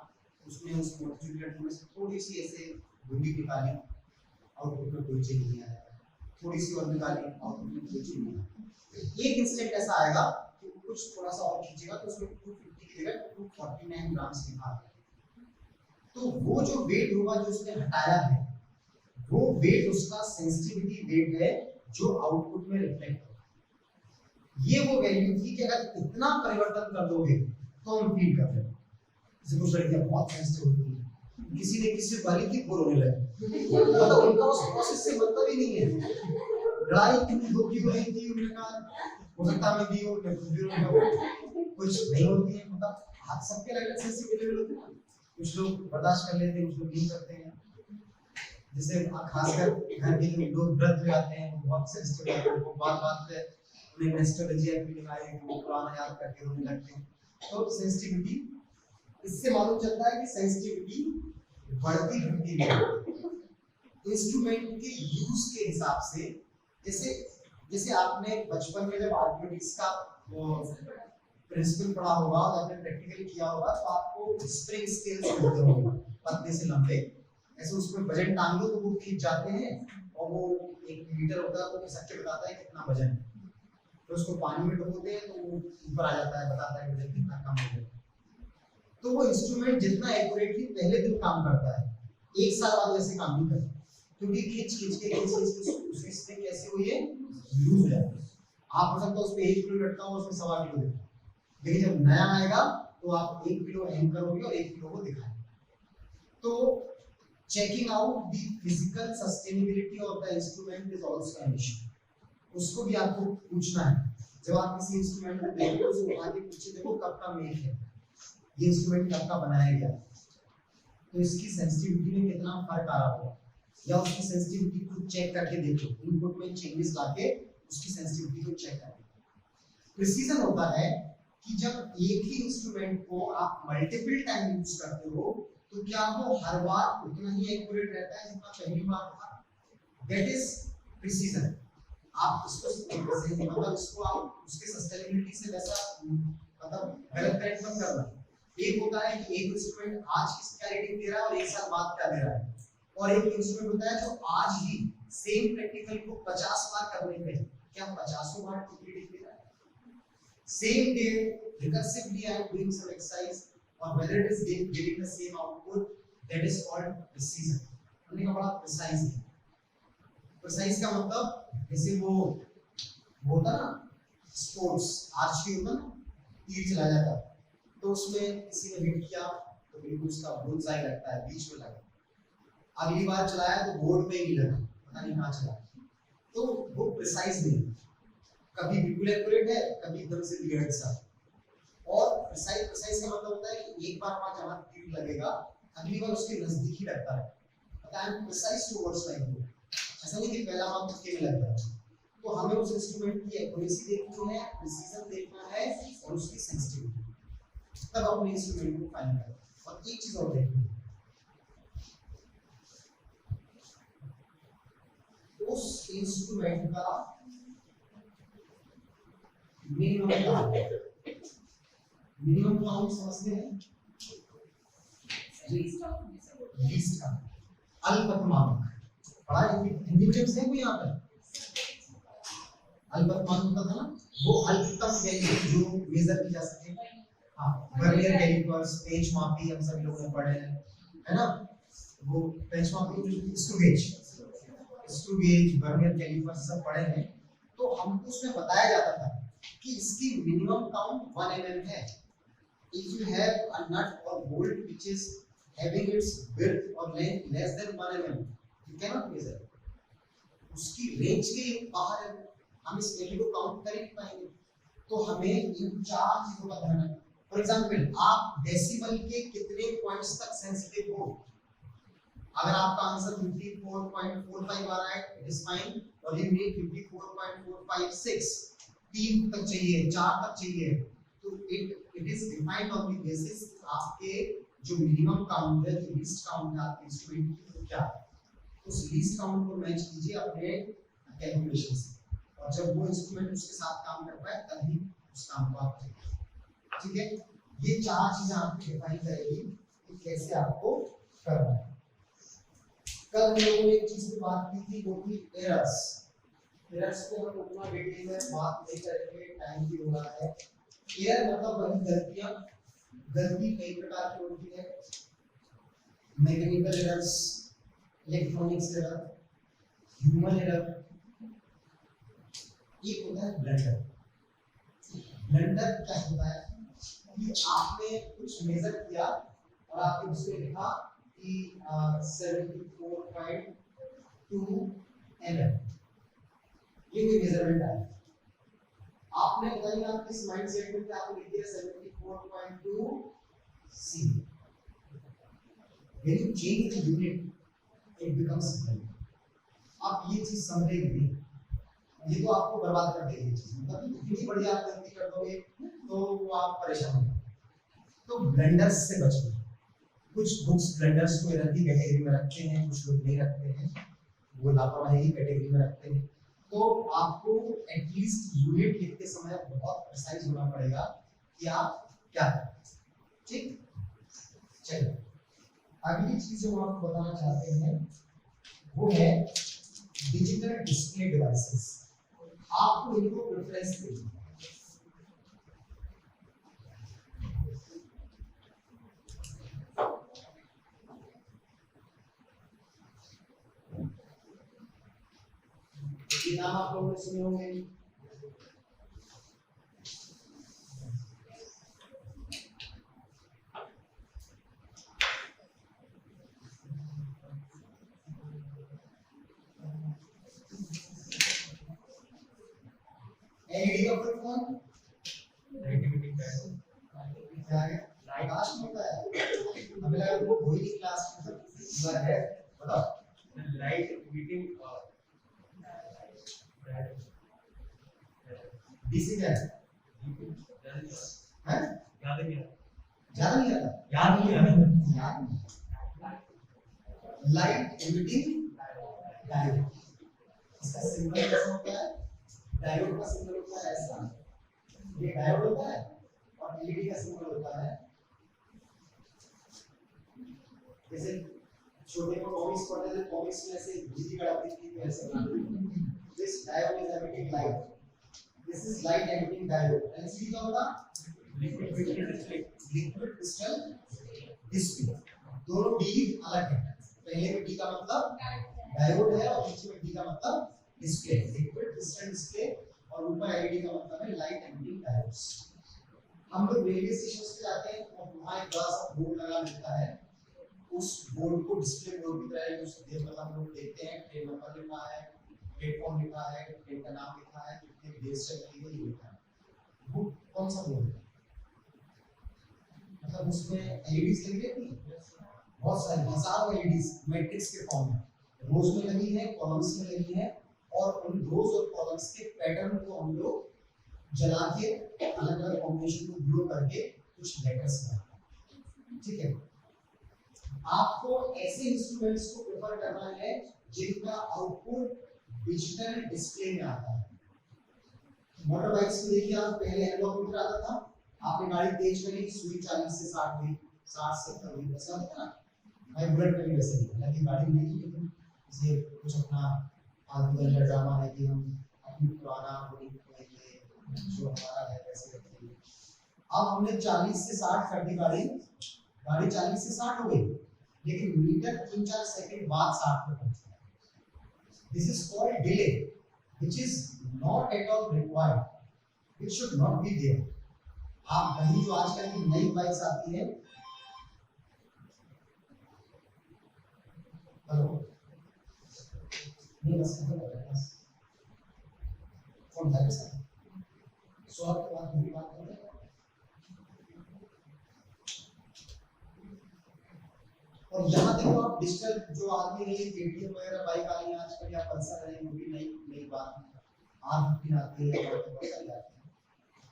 उसने उस मोटी लड्डू में से थोड़ी सी ऐसे बूंदी निकाली, आउटपुट में कोई चेंज नहीं आया, थोड़ी सी और निकाली, आउटपुट में कोई चेंज नहीं आया। एक इंस्टेंट ऐसा आएगा कि कुछ थोड़ा सा और खींचेगा तो उसमें 250 की जगह 249 ग्राम्स लिखा है। तो वो जो वेट होगा जो उसने हटाया है वो वेट उसका सेंसिटिविटी वेट है जो आउटपुट में रिफ्लेक्ट होगा। ये वो वैल्यू थी कि अगर इतना परिवर्तन कर दोगे तो हम फील करते हैं। जैसे कुछ लड़कियां बहुत सेंसिटिव होती हैं, किसी ने किसी को गाली की बोल होने लगे, मतलब उनका उस प्रोसेस से मतलब ही नहीं है। लड़ाई कितनी 2 किलो नहीं थी, उन्होंने कहा हो सकता मैं दी हूं, मैं खुद भी रहूंगा, कुछ नहीं होती है। मतलब हाथ सबके अलग अलग सेंसिटिव लेवल होते हैं, कुछ लोग बर्दाश्त कर लेते हैं, कुछ लोग नहीं करते हैं। जैसे खासकर घर के जो लोग व्रत में आते हैं वो बहुत सेंसिटिव होते हैं, वो बात पे उन्हें नॉस्टैल्जिया फीलिंग आए, वो पुराना याद करके रोने लगते हैं। तो सेंसिटिविटी, इससे मालूम चलता है कि सेंसिटिविटी बढ़ती घटती है इंस्ट्रूमेंट के यूज के हिसाब से। जैसे आपने बचपन में जब आर्किमिडीज का प्रिंसिपल पढ़ा होगा या फिर प्रैक्टिकली किया होगा तो आपको स्प्रिंग स्केल्स मिलते होंगे पतले से लंबे, ऐसे उसमें वजन टांग लो तो वो खींच जाते हैं और वो 1 मीटर होता है, वो खिसक के बताता है कितना वजन है। तो उसको पानी में डुबोते हैं तो वो ऊपर आ जाता है, बताता है वजन कितना कम हो गया। तो वो इंस्ट्रूमेंट जितना एक्यूरेटली पहले दिन काम करता है, 1 साल बाद वैसे काम नहीं करता, क्योंकि खींच के उसकी स्प्रिंग कैसे हुई है, लूज हो जाती है। आप हो सकता है उस पे 1 किलो लटका हो, उसमें 1.25 किलो दिखा, लेकिन जब नया आएगा तो आप 1 किलो हैंग करोगे और 1 किलो को दिखाएंगे। तो checking out the physical sustainability of the instrument is also an issue. उसको भी आपको पूछना है जब आप किसी इंस्ट्रूमेंट को देखो तो उसको आगे पीछे देखो कब का मेक है, ये इंस्ट्रूमेंट कब का बनाया गया, तो इसकी सेंसिटिविटी में कितना फर्क आ रहा होगा, या उसकी सेंसिटिविटी को चेक करके देखो, इनपुट में चेंजेस लाके उसकी सेंसिटिविटी को चेक करें। प्रिसीजन होता है कि जब एक ही इंस्ट्रूमेंट को आप मल्टीपल टाइम यूज करते हो तो क्या वो हर बार उतना ही एक्यूरेट रहता है जितना पहली बार था, दैट इज प्रिसीजन। आप इसको मतलब इसको आप उसके सस्टेनेबिलिटी से वैसा मतलब गलत करेक्ट मत करना। एक होता है कि एक इंस्ट्रूमेंट आज किसका रेटिंग दे रहा है और 1 साल बाद क्या दे रहा है, और एक इंस्ट्रूमेंट होता है जो आज ही सेम प्रैक्टिकल को 50 बार करने पे क्या 50 बार रीडिंग दे रहा है, same day recursively I am doing some exercise or whether it is giving the same output, that is called precision। हमने कहा बड़ा प्रिसाइज है। प्रिसाइज का मतलब जैसे वो होता ना स्पोर्ट्स आर्चरी होता ना, तीर चलाया जाता है तो उसमें किसी ने हिट किया तो बिल्कुल उसका बुलसआई लगता है, बीच में लगा, अगली बार चलाया तो बोर्ड में ही लगा, पता नहीं कहाँ चला, तो वो प्रिसाइज नहीं, कभी बिल्कुल एक्यूरेट है कभी एकदम से वियर्ड सा। और प्रिसाइज का मतलब होता है कि एक बार वहां जहां तीर लगेगा अगली बार उसके नजदीक ही लगता है, I am precise towards my goal, ऐसा नहीं कि पहला बार तुक्के में लग गया। तो हमें उस इंस्ट्रूमेंट की एक्यूरेसी देखनी है, प्रिसीजन देखना है और उसकी सेंसिटिविटी, तब अपने इंस्ट्रूमेंट को फाइन करें। और एक चीज और देखनी है, उस इंस्ट्रूमेंट का मिनिमम काउंट समझते हैं, लीस्ट का अल्पतमांक पढ़ा है हिंदी मीडियम से कोई यहाँ पर, अल्पतमांक होता था ना, वो अल्पतम वैल्यू जो मेजर की जा सके। हाँ, वर्नियर कैलिपर्स, पेंच मापी हम सभी लोगों ने पढ़े हैं, है ना, वो पेंच मापी, स्क्रू गेज, वर्नियर कैलिपर्स सब पढ़े हैं। तो हमको उसमें बताया जाता था कि इसकी मिनिमम काउंट 1 mm है। If you have a nut or bolt which is having its width or length less than 1 mm, you cannot measure. उसकी रेंज के बाहर है, हम इस वैल्यू को काउंट कर ही नहीं पाएंगे। तो हमें इन चार चीजों का ध्यान रखना। फॉर एग्जाम्पल, आप डेसिमल के कितने पॉइंट्स तक सेंसिटिव हो? अगर आपका आंसर 54.45 आ रहा है, इट इज फाइन, और यू नीड 54.456, 3 तक चाहिए, 4 तक चाहिए, तो it is defined on the basis आपके जो मिनिमम काउंट है, जो लीस्ट काउंट है आपके इंस्ट्रूमेंट की, तो क्या है, उस लीस्ट काउंट को मैच कीजिए अपने कैलकुलेशन से, और जब वो इंस्ट्रूमेंट उसके साथ काम कर पाए तभी उस काम को आप करें। ठीक है, ये चार चीजें आपको डिफाइन करेगी कि कैसे आपको करना है। कल हम लोगों ने एक चीज पे बात की थी, वो थी एरर्स। एरर्स को हम उतना डिटेल में बात नहीं करेंगे, टाइम भी हो रहा है। एरर मतलब वही गलतियां, गलती कई प्रकार की होती है, mechanical errors, electronics error, human error, एक होता है ब्लंडर। ब्लंडर क्या होता है कि आपने कुछ मेजर किया और आपने उसमें लिखा कि 74.2 mm, ये कोई मेजरमेंट है, आपने पता नहीं आप किस माइंड सेट में थे, आपने लिख दिया 74.2 c, when you change the unit it becomes blunt। आप ये चीज समझेंगे नहीं, ये तो आपको बर्बाद कर देगी चीज, मतलब इतनी बड़ी आप गलती कर दोगे तो आप परेशान हो। तो ब्लेंडर्स से बचना, कुछ बुक्स ब्लेंडर्स को एरर की कैटेगरी में रखते हैं, कुछ लोग नहीं रखते हैं, वो लापरवाही की कैटेगरी में रखते हैं। तो आपको एटलीस्ट यूनिट लिखते समय बहुत प्रिसाइज होना पड़ेगा कि आप क्या करें। ठीक, चलिए अगली चीज जो हम आपको बताना चाहते हैं वो है डिजिटल डिस्प्ले डिवाइसेस। आपको इनको प्रेफरेंस देनी है। ये नाम आप लोगों ने सुने होंगे, एलईडी का फुल फॉर्म क्या है? लाइट होता है। हमें लगा वो कोई नहीं क्लास में है, बताओ। लाइट मीटिंग डीसी क्या है? हैं? याद नहीं ज्यादा नहीं आता? याद नहीं लाइट एमिटिंग डायोड, इसका सिंबल कैसा होता है? डायोड का सिंबल होता है ऐसा, ये डायोड होता है, और एलईडी का सिंबल होता है जैसे छोटे को कॉमिक्स पढ़ते थे, कॉमिक्स में ऐसे बिजली कड़कती थी तो ऐसे बनाते। This diode is emitting light, this is light emitting diode. LCD क्या होता? Liquid crystal display. दोनों डी अलग है, पहले में डी का मतलब डायोड है और बीच में डी का मतलब डिस्प्ले, लिक्विड क्रिस्टल डिस्प्ले, और ऊपर एलईडी का मतलब है लाइट एमिटिंग डायोड्स। हम लोग रेलवे स्टेशन पे जाते हैं और वहां एक बड़ा सा बोर्ड लगा मिलता है, उस बोर्ड को डिस्प्ले बोर्ड की तरह यूज करते हैं, मतलब हम लोग देखते हैं ट्रेन नंबर लिखा है, प्लेटफॉर्म लिखा है, ट्रेन का नाम लिखा है, कितनी देर से चल रही है ये लिखा है। वो कौन सा बोर्ड है? मतलब उसमें एलईडीज लगी रहती है, बहुत सारी हजारों एलईडीज मैट्रिक्स के फॉर्म में, रोज में लगी है, कॉलम्स में लगी है, और उन रोज और कॉलम्स के पैटर्न को हम लोग जला के अलग अलग कॉम्बिनेशन को ग्लो करके कुछ लेटर्स बनाते हैं। ठीक है, आपको ऐसे इंस्ट्रूमेंट्स को प्रेफर करना है जिनका आउटपुट डिजिटल डिस्प्ले में आता है। मोटर बाइक्स में देखिए, आप पहले एनालॉग मीटर आता था, आपने गाड़ी तेज करी, सुई 40 से 60 हुई, 60 से 70 हुई, ऐसा होता ना। भाई बुलेट में भी वैसे ही, हालांकि गाड़ी नहीं थी, लेकिन इसे कुछ अपना आजकल का ड्रामा है कि हम अपनी पुराना बोली जो हमारा है वैसे रखेंगे। अब हमने 40 से 60 कर दी गाड़ी 40 से 60 हो गई, लेकिन मीटर 3-4 सेकंड बाद 60 पे पहुंचता है। This is called delay which is not at all required, it should not be there. आप कहीं जो आजकल की नई बाइक्स आती है, हेलो नहीं बस फोन था सर, सॉल्व के बाद पूरी बात करें। और यहाँ देखो आप डिजिटल जो आती है ये केटीएम वगैरह बाइक आ रही है आजकल या पल्सर है, वो भी नई बात है। R15 आती है, बहुत सारी आती है,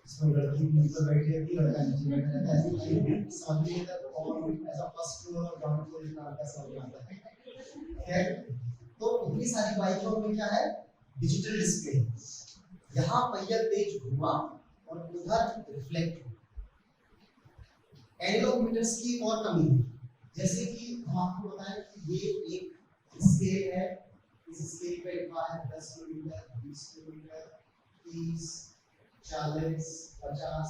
इसमें लड़की नीचे बैठी रहती है, लड़का नीचे बैठा रहता है, ऐसी समझ नहीं आता और ऐसा फर्स्ट फ्लोर और ग्राउंड फ्लोर इतना अलग समझ में आता है। खैर, तो इतनी सारी बाइकों में क्या है, डिजिटल डिस्प्ले। यहाँ पहिया तेज घुमा और उधर रिफ्लेक्ट। एनालॉग मीटर्स की और कमी है, जैसे कि हम आपको बताएं कि ये एक स्केल है, इस स्केल पे लिखा है 10 किलोमीटर, 20 किलोमीटर, 30, 40, 50।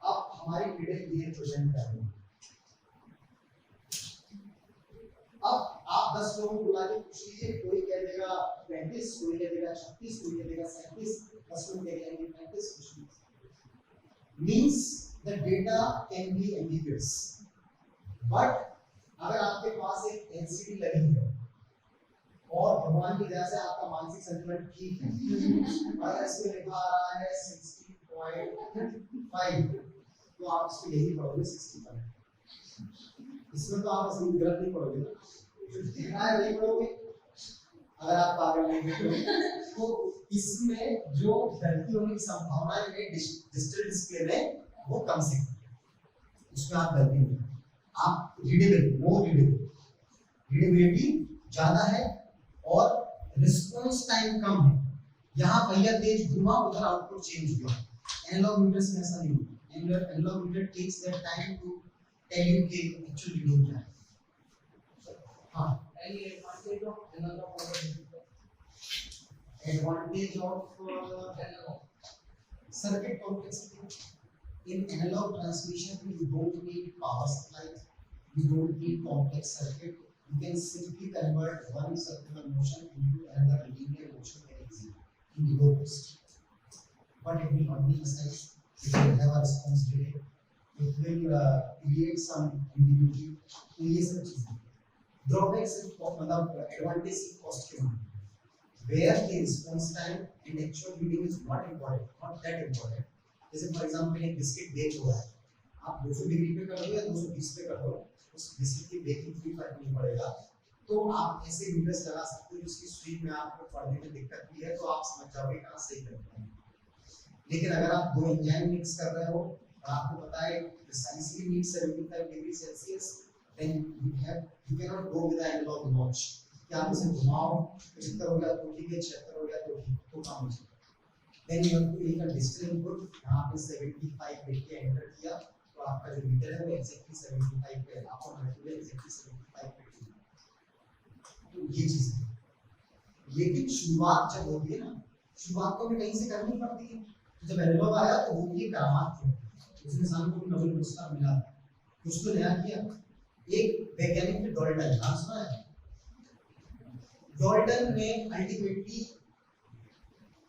अब हमारी नीडल ये प्रेजेंट कर रही है। अब आप 10 लोगों को बुला के पूछ लीजिए, कोई कह देगा 35, कोई कह देगा 36, कोई कह देगा 37, 10 लोग कह देंगे 35, कुछ नहीं। Means the data can be ambiguous, but अगर आपके पास एक एलसीडी लगी है और भगवान की दया से आपका मानसिक संतुलन ठीक है, अगर इसमें लिखा आ रहा है 60.5, तो आप इसमें यही पढ़ोगे 65। इसमें तो आप इसमें गलत नहीं पढ़ोगे ना, जो लिखा है वही पढ़ोगे अगर आप पागल नहीं हो। तो इसमें जो गलती होने की संभावना है डिजिटल डिस्प्ले में वो कम से कम, उसमें आप गलती नहीं, आप रीडेबिलिटी ज्यादा है और रिस्पांस टाइम कम है। यहाँ पहिया तेज घुमा, उधर आउटपुट चेंज हुआ। एनालॉग मीटर्स में ऐसा नहीं होता। Analogue meter takes that time to tell you कि एक्चुअल रीडिंग क्या है। हाँ, any advantage of analog over digital? advantage of Analog. circuit complexity. In analog transmission, you don't need power supply, you don't need complex circuit. You can simply convert one circular motion into another linear motion very easily in the low cost. But it will not be precise. It will have a response delay. It will create some ambiguity. तो ये सब चीजें drawbacks मतलब advantage cost के मामले where the response time and actual reading is not important, not that important. जैसे for example एक biscuit bake हो रहा है, आप 200 डिग्री पे कर दो या 220 पे कर दो, उस बिस्किट की बेकिंग कोई फर्क नहीं पड़ेगा। तो आप ऐसे मीटर्स लगा सकते हो जिसकी स्वीट में आपको पढ़ने में दिक्कत भी है, तो आप समझ जाओगे कहाँ सही करना है। लेकिन अगर आप दो एंजाइम मिक्स कर रहे हो और आपको पता है precisely meet 75 degree Celsius, then you cannot go with the analog watch कि आप इसे घुमाओ 75 हो गया तो ठीक है, 76 हो गया तो ठीक, तो काम हो जाएगा। Then you have to take a digital input, यहाँ पे 75 लिख के एंटर किया तो आपका जो मीटर है वो exactly 75 पे है, आपको मल्टीपल exactly 75 पे है। तो ये चीज है। लेकिन शुरुआत जब होती है ना, शुरुआत तो हमें कहीं से करनी पड़ती है। तो जब एनालॉग आया तो वो ये करामात थे, उस इंसान को नोबेल पुरस्कार मिला, कुछ तो नया किया। एक वैज्ञानिक थे डॉल्टन, नाम सुना है? डॉल्टन ने अल्टीमेटली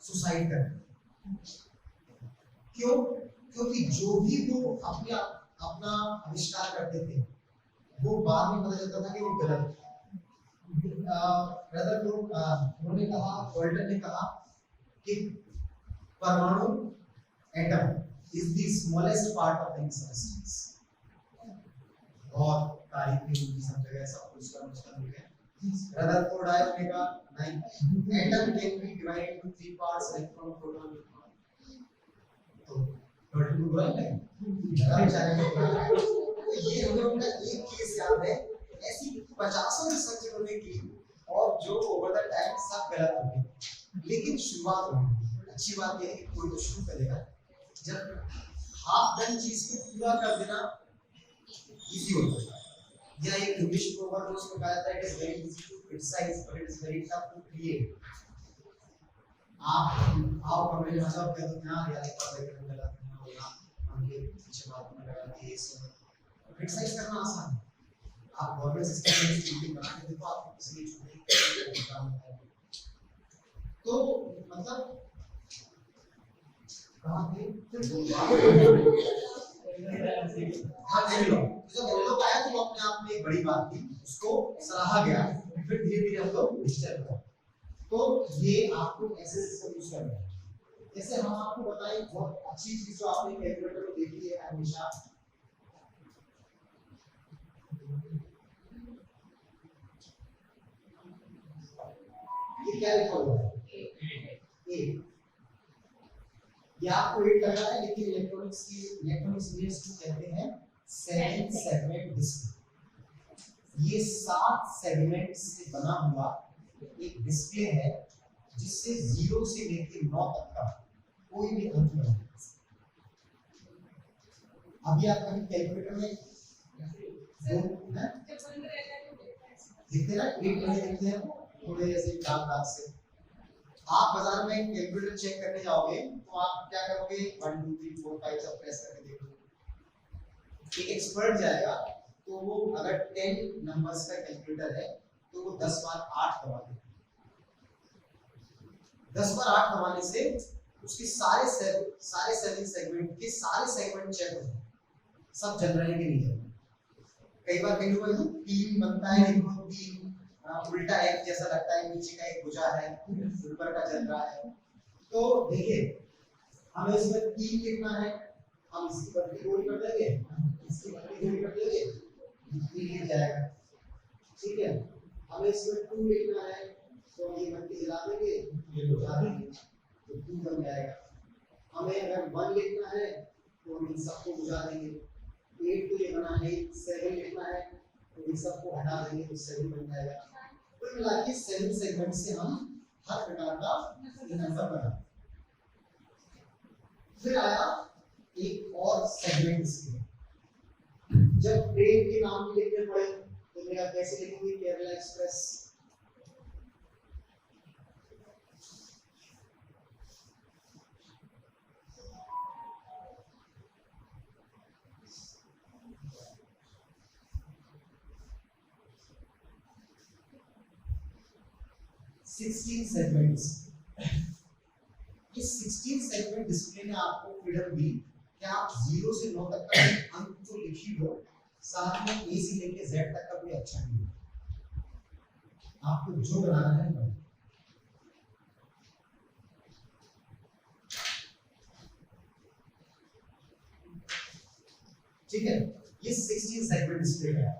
सुसाइड कर दिया। क्यों? क्योंकि जो भी वो अपना आविष्कार करते थे वो बाद में पता चलता था कि वो गलत। उन्होंने कहा, डॉल्टन ने कहा कि परमाणु atom is the smallest part of any substance. और तारीख में उनकी सब जगह सब पुरस्कार मिल गए। रदरफोर्ड आया, उसने कहा नहीं, atom can be divided into 3 parts, electron, proton, neutron. तो डॉल्टन को बुरा नहीं लगा, बेचारे को बुरा लगा। तो ये हमें उनका एक केस याद है, ऐसी 50 रिसर्च उन्होंने की और जो ओवर द टाइम सब गलत हो गए। लेकिन शुरुआत हुई। अच्छी बात यह है कि कोई तो शुरू करेगा, जब हाफ डन चीज को पूरा कर देना इजी होता है। या एक इंग्लिश प्रोवर्ब है, उसमें कहा जाता है, it is very easy to criticise but it is very tough to create. आप आओ कमेंट में सब कह दो यार पर लेकर गलत है होगा, हम ये पीछे बात में लगा के ये सब क्रिटिसाइज करना आसान है। आप गवर्नमेंट सिस्टम में मीटिंग बना के देखो, आपको किसी ने छूटे काम है। तो मतलब कहां थे? हाँ, जब एनालॉग आया तो अपने आप में एक बड़ी बात थी, उसको सराहा गया। फिर धीरे धीरे हम लोग डिजिटल हुआ। तो ये आपको ऐसे सिस्टम यूज करना है। जैसे हम आपको बताएं बहुत अच्छी चीज जो आपने कैलकुलेटर में देखी है हमेशा, ये क्या लिखा हुआ है? 8। ये आपको 8 लग रहा है, लेकिन इलेक्ट्रॉनिक्स इंजीनियर्स को कहते हैं 7 सेगमेंट डिस्प्ले। ये 7 सेगमेंट से बना हुआ एक डिस्प्ले है जिससे 0 से लेकर 9 तक का कोई भी अंक बना है। अभी आप कभी कैलकुलेटर में दिखते ना 8 बने दिखते हैं थोड़े ऐसे दाग दाग से। आप बाजार में कैलकुलेटर चेक करने जाओगे तो आप क्या करोगे, 1 2 3 4 5 सब प्रेस करके देखोगे। एक एक्सपर्ट जाएगा तो वो अगर 10 नंबर्स का कैलकुलेटर है तो वो 10 बार 8 दबा देगा। 10 बार 8 दबाने से उसके सारे सेलिंग सेगमेंट के सारे सेगमेंट चेक हो जाए, सब जनरल के लिए। कई बार कई लोगों को 3 बनता है, लेकिन वो 3 उल्टा एफ जैसा लगता है, नीचे का एक भुजा है, ऊपर का चल रहा है। तो देखिए हमें इसमें 3 लिखना है, हम इसकी बदली गोल कर देंगे, इसकी बदली गोल कर देंगे, 3 लिख जाएगा। ठीक है, हमें इसमें 2 लिखना है तो ये बत्ती जला देंगे, ये बुझा देंगे, तो 2 बन जाएगा। हमें अगर 1 लिखना है तो हम इन सबको बुझा देंगे। 8 तो ये बना है, 7 लिखना है तो इन सबको हटा देंगे तो 7 बन जाएगा। कुल मिला के 7 सेगमेंट से हम हर प्रकार का नंबर बना। फिर आया एक और सेगमेंट इसके, जब ट्रेन के नाम भी लिखने पड़े तो मेरा कैसे लिखेंगे, केरला एक्सप्रेस। इस 16 सेगमेंट डिस्प्ले ने आपको फ्रीडम दी कि आप 0 से 9 तक का अंक तो लिख ही लो, साथ में ए से लेके जेड तक का कोई अक्षर भी हो, आपको जो बनाना है बनाओ। ठीक है, ये 16 सेगमेंट डिस्प्ले है।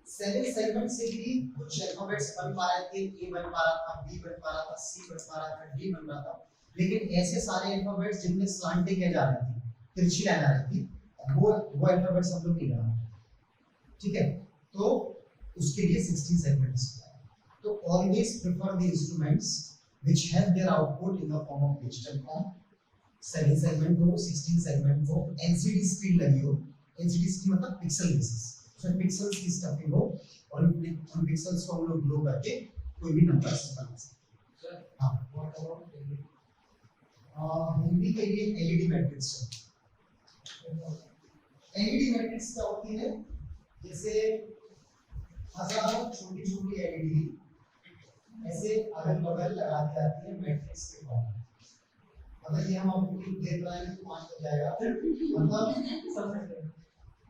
7 सेगमेंट से भी कुछ अल्फाबेट्स बन पा रहे थे, ए बन पा रहा था, बी बन पा रहा था, सी बन पा रहा था, डी बन रहा था, लेकिन ऐसे सारे अल्फाबेट्स जिनमें स्लांटिंग एज आ रही थी, तिरछी लाइन आ रही थी, वो अल्फाबेट्स हम लोग नहीं बना। ठीक है, तो उसके लिए 16 सेगमेंट डिस्प्ले है। तो always prefer the instruments which have their output in the form of digital form. 7 segment हो, 16 सेगमेंट हो, एलसीडी स्क्रीन लगी हो, एलसीडी स्क्रीन मतलब पिक्सल बेसिस, उसमें पिक्सेल्स की स्टफिंग हो और उन पिक्सेल्स को हम लोग ग्लो करके कोई भी नंबर बना सकते हैं। हाँ, व्हाट अबाउट हिंदी के लिए एलईडी मैट्रिक्स है। एलईडी मैट्रिक्स क्या होती है, जैसे हजारों छोटी छोटी एलईडी ऐसे अगल बगल लगा दी जाती है मैट्रिक्स के फॉर्म में। अगर ये हम आपको देख रहे हैं तो 5 हो जाएगा, मतलब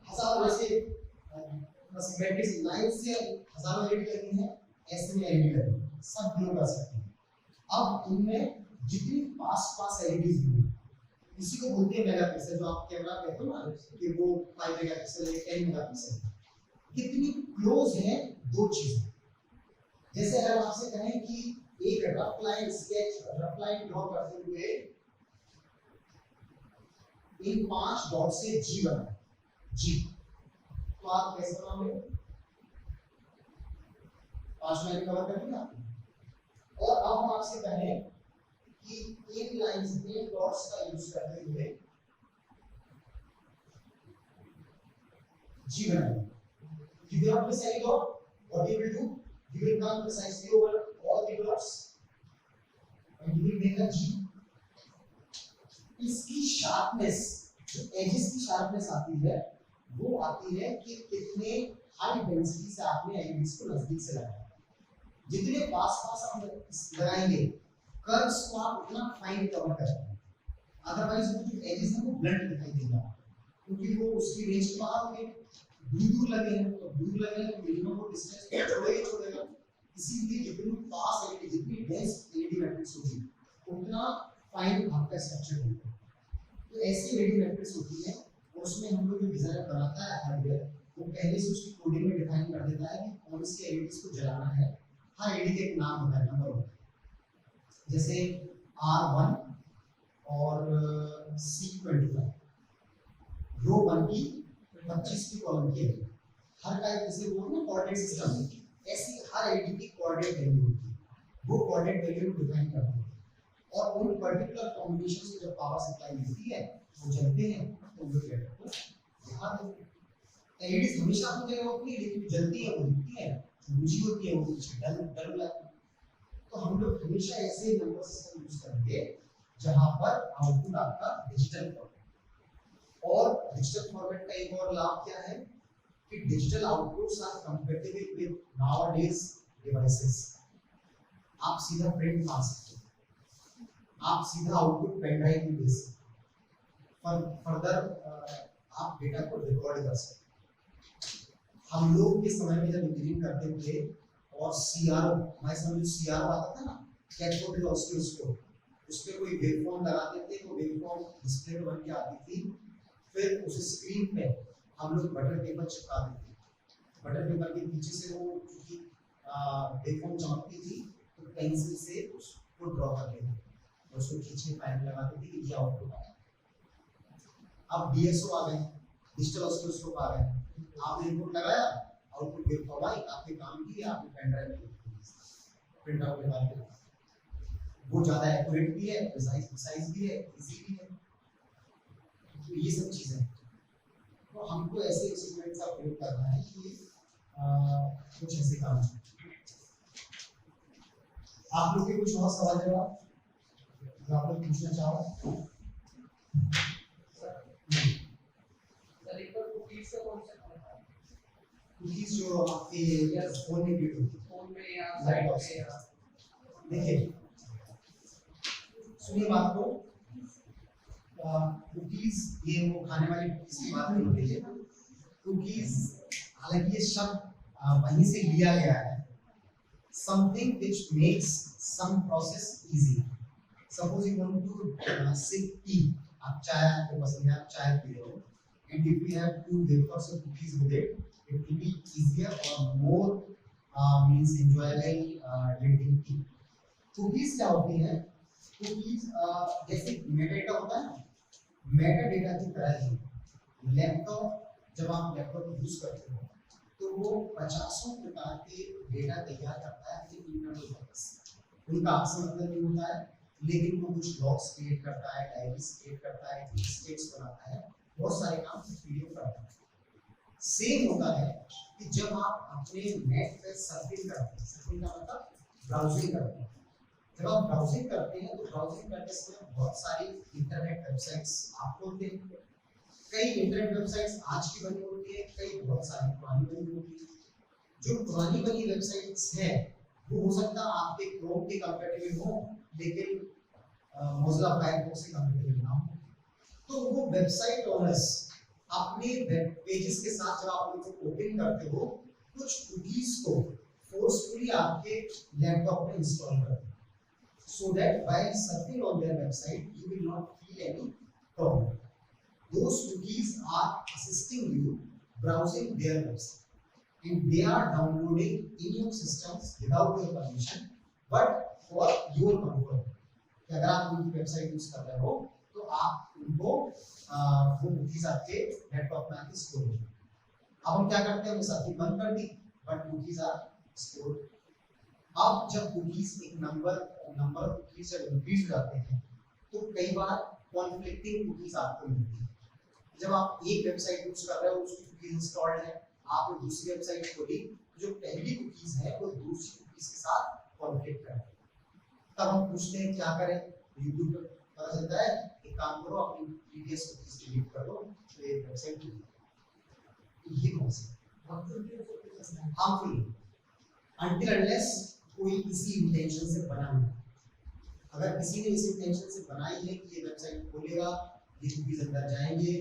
हजारों ऐसे बस मैट्रिक्स लाइन से हजारों एलईडी लगी है, ऐसे में एलईडी लगी, सब ग्लो कर सकते हैं। अब इनमें जितनी पास एलईडीज होंगी, इसी को बोलते हैं मेगापिक्सल। जो आप कैमरा कहते हो ना कि वो 5 मेगापिक्सल है, 10 मेगापिक्सल, कितनी क्लोज है दो चीजें। जैसे अगर आपसे कहें कि एक rough line sketch, rough line draw करते हुए इन 5 डॉट से जी बना, जी, तो आप कैसे बनाओगे? 5 लाइन कवर कर दिया। और अब हम आपसे कहें कि इन लाइंस इन डॉट्स का यूज करते हुए जी बनाएंगे। If you have precisely dot, what you will do? You will come precisely over all the dots and you will make a G. इसकी शार्पनेस, जो एजेस की शार्पनेस आती है, वो आती है कि कितने हाई डेंसिटी से आपने एलिमेंट्स को नजदीक से लगाया। जितने पास आप लगाएंगे कर्व्स को आप उतना फाइन कवर करेंगे, अदरवाइज वो जो एजेस हैं वो ब्लंट दिखाई देगा, क्योंकि वो उसकी रेंज के बाहर होंगे। दूर लगे हैं तो दूर लगे हैं तो मिनिमम वो डिस्टेंस छोड़ेगा। इसीलिए जितनी पास एलईडी, जितनी डेंस एलईडी मैट्रिक्स होगी, उतना फाइन आपका स्ट्रक्चर होगा। तो ऐसी रेडी मैट्रिक्स होती है और उसमें हम लोग जो डिजाइनर बनाता है हार्डवेयर वो पहले से उसकी कोडिंग में डिफाइन कर देता है कि कौन सी एलईडीज को जलाना है। हर एलईडी का एक नाम होता है, नंबर होता है, जैसे R1 और C25 रो 1 की 25वीं कॉलम की है। हर का एक जैसे वो ना कोऑर्डिनेट सिस्टम है, ऐसी हर एलईडी की कोऑर्डिनेट वैल्यू होती है, वो कोऑर्डिनेट वैल्यू डिफाइन करते हैं और उन पर्टिकुलर कॉम्बिनेशंस को जब पावर सप्लाई मिलती है वो जलते हैं तो वो रिएक्टर को दिखा देते हैं। एलईडीज हमेशा अपनी जगह होती है लेकिन जलती है वो दिखती है, ऊंची होती है वो पीछे डल डल जाती है। तो हम लोग हमेशा ऐसे नंबर सिस्टम यूज करेंगे जहां पर आउटपुट आपका डिजिटल फॉर्मेट। और डिजिटल फॉर्मेट का एक और लाभ क्या है कि digital outputs are compatible with nowadays devices. आप सीधा प्रिंट मार सकते हो, आप सीधा आउटपुट पेन ड्राइव में भेज सकते हो, फर्दर आप डेटा को रिकॉर्ड कर सकते हो। हम लोग के समय में जब इंजीनियरिंग करते थे और सीआर हमारे समय में सीआर आता था ना, कैथोड रे ऑसिलोस्कोप, उस पे कोई वेवफॉर्म लगाते थे तो वेवफॉर्म डिस्प्ले पे बन के आती थी। फिर उस स्क्रीन पे हम लोग बटर पेपर चिपकाते थे। बटर पेपर के पीछे से वो क्योंकि वेवफॉर्म चमकती थी तो पेंसिल से उसको ड्रॉ करते थे और उसको खींचने पैन लगाते थे कि ये आउटपुट आया। अब डीएसओ आ गए, डिजिटल ऑसिलोस्कोप आ गए, आपने इनपुट लगाया, आउटपुट वेवफॉर्म आई, आपने काम किया, आपने पेन ड्राइव में प्रिंट आउट निकाल के, वो ज्यादा एक्यूरेट भी है, प्रिसाइज भी है, इजी भी है। तो ये सब चीजें तो हमको ऐसे इंस्ट्रूमेंट्स का प्रयोग करना है कि कुछ ऐसे काम हो। आप लोग के कुछ और सवाल जवाब जो आप लोग पूछना चाहो? कुकीज जो आपके फोन में भी होती है, फोन में या साइट पे या देखिए सुनिए बात को, कुकीज ये वो खाने वाली कुकीज की बात नहीं होती है। कुकीज हालांकि ये शब्द वहीं से लिया गया है, something which makes some process easy. Suppose you want to sip tea, आप चाय आपको पसंद है, आप चाय पी रहे हो, and if you have 2 wafers of cookies with it, it will be easier or more means enjoyable drinking tea. Cookies क्या होती हैं? Cookies जैसे मेटाडेटा होता है ना, मेटाडेटा की तरह ही लैपटॉप जब आप लैपटॉप यूज करते हो तो वो 50 प्रकार के डेटा तैयार करता है इंटरनल पर्पस। उनका आपसे मतलब नहीं होता है लेकिन वो कुछ लॉग्स क्रिएट करता है, डायरीज क्रिएट करता है, स्टेट्स बनाता है, बहुत सारे काम पीडीएफ करता है। सेम होता है कि जब आप अपने नेट पे सर्फिंग करते हैं, सर्फिंग का मतलब ब्राउजिंग करते हैं, जब आप ब्राउजिंग करते हैं तो ब्राउजिंग करते समय बहुत सारी इंटरनेट वेबसाइट्स आप खोलते हैं। कई इंटरनेट वेबसाइट्स आज की बनी होती है, कई बहुत सारी पुरानी बनी होती है। जो पुरानी बनी वेबसाइट्स हैं वो हो सकता है आपके क्रोम के कंपैटिबल हो लेकिन मोज़िला फायरफॉक्स के कंपैटिबल ना हो। तो वो वेबसाइट ओनर्स अपने वेब पेजेस के साथ जब आप उनको ओपन करते हो कुछ कुकीज को फोर्सफुली आपके लैपटॉप में इंस्टॉल करते हैं, so that while surfing on their website you will not feel any problem. Those cookies are assisting you browsing their website and they are downloading in your systems without your permission but for your comfort. अगर आप उनकी website use कर रहे हो तो आप उनको वो कुकीज आपके लैपटॉप में आके स्टोर हो। अब हम क्या करते हैं, सर्फिंग बंद कर दी बट कुकीज आर स्टोर्ड। अब जब कुकीज एक नंबर कुकीज जब इंक्रीज हो जाते हैं तो कई बार कॉन्फ्लिक्टिंग कुकीज आपको मिलती है। जब आप एक वेबसाइट यूज कर रहे हो उसकी कुकीज इंस्टॉल्ड है, आपने दूसरी वेबसाइट खोली, जो पहली कुकीज है वो दूसरी कुकीज के साथ कॉन्फ्लिक्ट कर रही है। तब हम पूछते हैं क्या करें, यूट्यूब पर पता चलता है एक काम करो अपनी प्रीवियस कुकीज डिलीट कर दो, तो ये वेबसाइट ये कौन सी हार्मफुल until unless कोई इसी इंटेंशन से बना नहीं। अगर किसी ने इसी इंटेंशन से बनाई है कि ये वेबसाइट खोलेगा, ये कुकीज अंदर जाएंगे,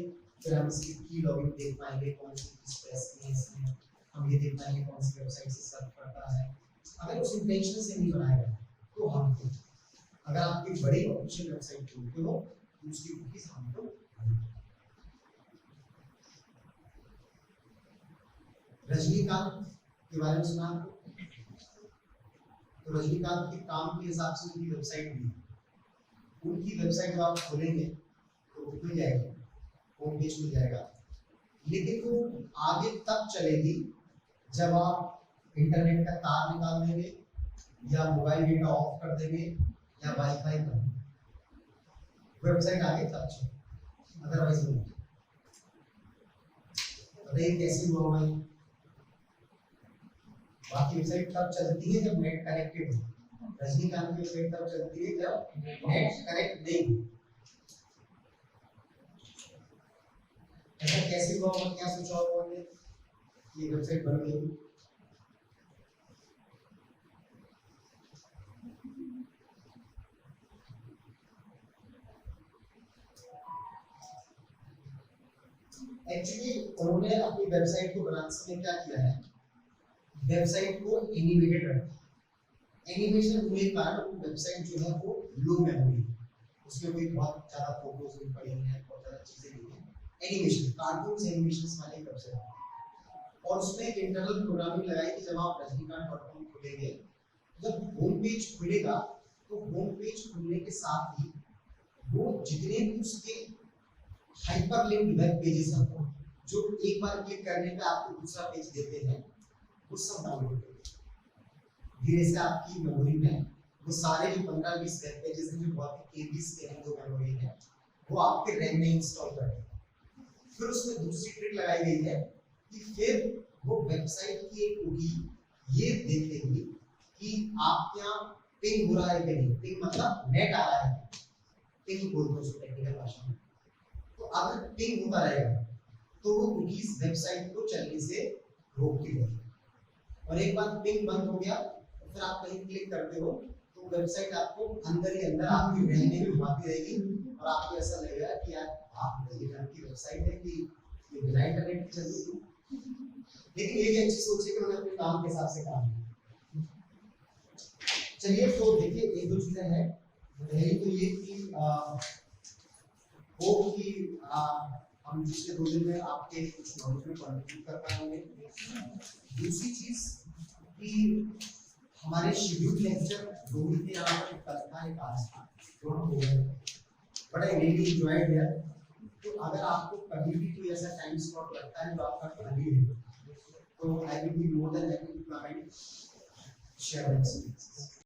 फिर हम इसकी की लॉगिन देख पाएंगे, कौन सी कुकीज प्रेस की है इसने, हम ये देख पाएंगे कौन सी वेबसाइट से सर्च करता है। अगर उस इंटेंशन से नहीं बनाया गया तो हार्मफुल। अगर आपकी बड़ी ऑफिशियल वेबसाइट खोलते हो तो उसकी कुकीज हमको रजनीकांत के बारे में सुना आपको? तो रजनीकांत के काम के हिसाब से उनकी वेबसाइट भी है। उनकी वेबसाइट जब आप खोलेंगे तो खुल जाएगी, होम पेज खुल जाएगा, लेकिन वो आगे तब चलेगी जब आप इंटरनेट का तार निकाल देंगे या मोबाइल डेटा ऑफ कर देंगे या वाईफाई कर देंगे, वेबसाइट आगे तब चलेगी, अदरवाइज नहीं। बताइए कैसी हुआ भाई? बाकी वेबसाइट तब चलती है जब नेट कनेक्टेड हो। रजनीकांत की वेबसाइट तब चलती है जब नेट कनेक्ट नहीं हो। ऐसा कैसे हुआ और क्या सोचा होगा उन्होंने ये वेबसाइट बन गई? एक्चुअली उन्होंने अपनी वेबसाइट को बनाने समय क्या किया है, वेबसाइट को एनिमेटेड रखा। एनिमेशन होने के कारण वो वेबसाइट जो है वो लो मेमोरी, उसमें कोई बहुत ज्यादा फोटोज भी पड़ी हैं, बहुत ज्यादा चीजें नहीं हैं। एनिमेशन, कार्टून्स एनिमेशंस वाली वेबसाइट, और उसमें एक इंटरनल प्रोग्रामिंग लगाई कि जब आप rajinikanth.com खोलेंगे, जब होम पेज खुलेगा तो होम पेज खुलने के साथ ही वो जितने भी उसके हाइपरलिंक्ड वेब पेजेस हैं जो एक बार क्लिक करने पे आपको दूसरा पेज देते हैं, वो सब डाउनलोड करेंगे। धीरे से आपकी मेमोरी में वो सारे जो 15-20 वेब पेजेस हैं जो बहुत ही केबीस के हैं, जो मेमोरी है, वो आपके रैम में इंस्टॉल करेंगे। फिर उसमें दूसरी ट्रिक लगाई गई है कि फिर वो वेबसाइट की एक कुकी ये देखेगी कि आपके यहाँ पिंग हो रहा है कि नहीं। पिंग मतलब नेट आ रहा है, पिंग बोलते हैं उसको टेक्निकल भाषा में। तो अगर पिंग होता रहेगा तो वो कुकीज वेबसाइट को चलने से रोकती रहेगी, और एक बार पिंग बंद हो गया तो फिर आप कहीं क्लिक करते हो तो वेबसाइट आपको अंदर ही अंदर आपकी रैम में घुमाती रहेगी, और आपको ऐसा लगेगा कि यार आप रजनीकांत की वेबसाइट है कि ये बिना इंटरनेट चल रही है। लेकिन ये भी अच्छी सोच है कि उन्होंने अपने काम के हिसाब से काम किया। चलिए तो देखिए एक दो चीजें हैं। पहली तो ये कि होप कि हम पिछले 2 दिन में आपके कुछ नॉलेज में कंट्रीब्यूट कर पाएंगे। दूसरी चीज कि हमारे शेड्यूल लेक्चर 2 ही थे, यहाँ पर कल था एक आज था, दोनों हो गए, but I really enjoyed there. तो अगर आपको कभी भी कोई ऐसा टाइम स्लॉट लगता है जो आपका खाली है, तो I will be more than happy to come and share my experiences.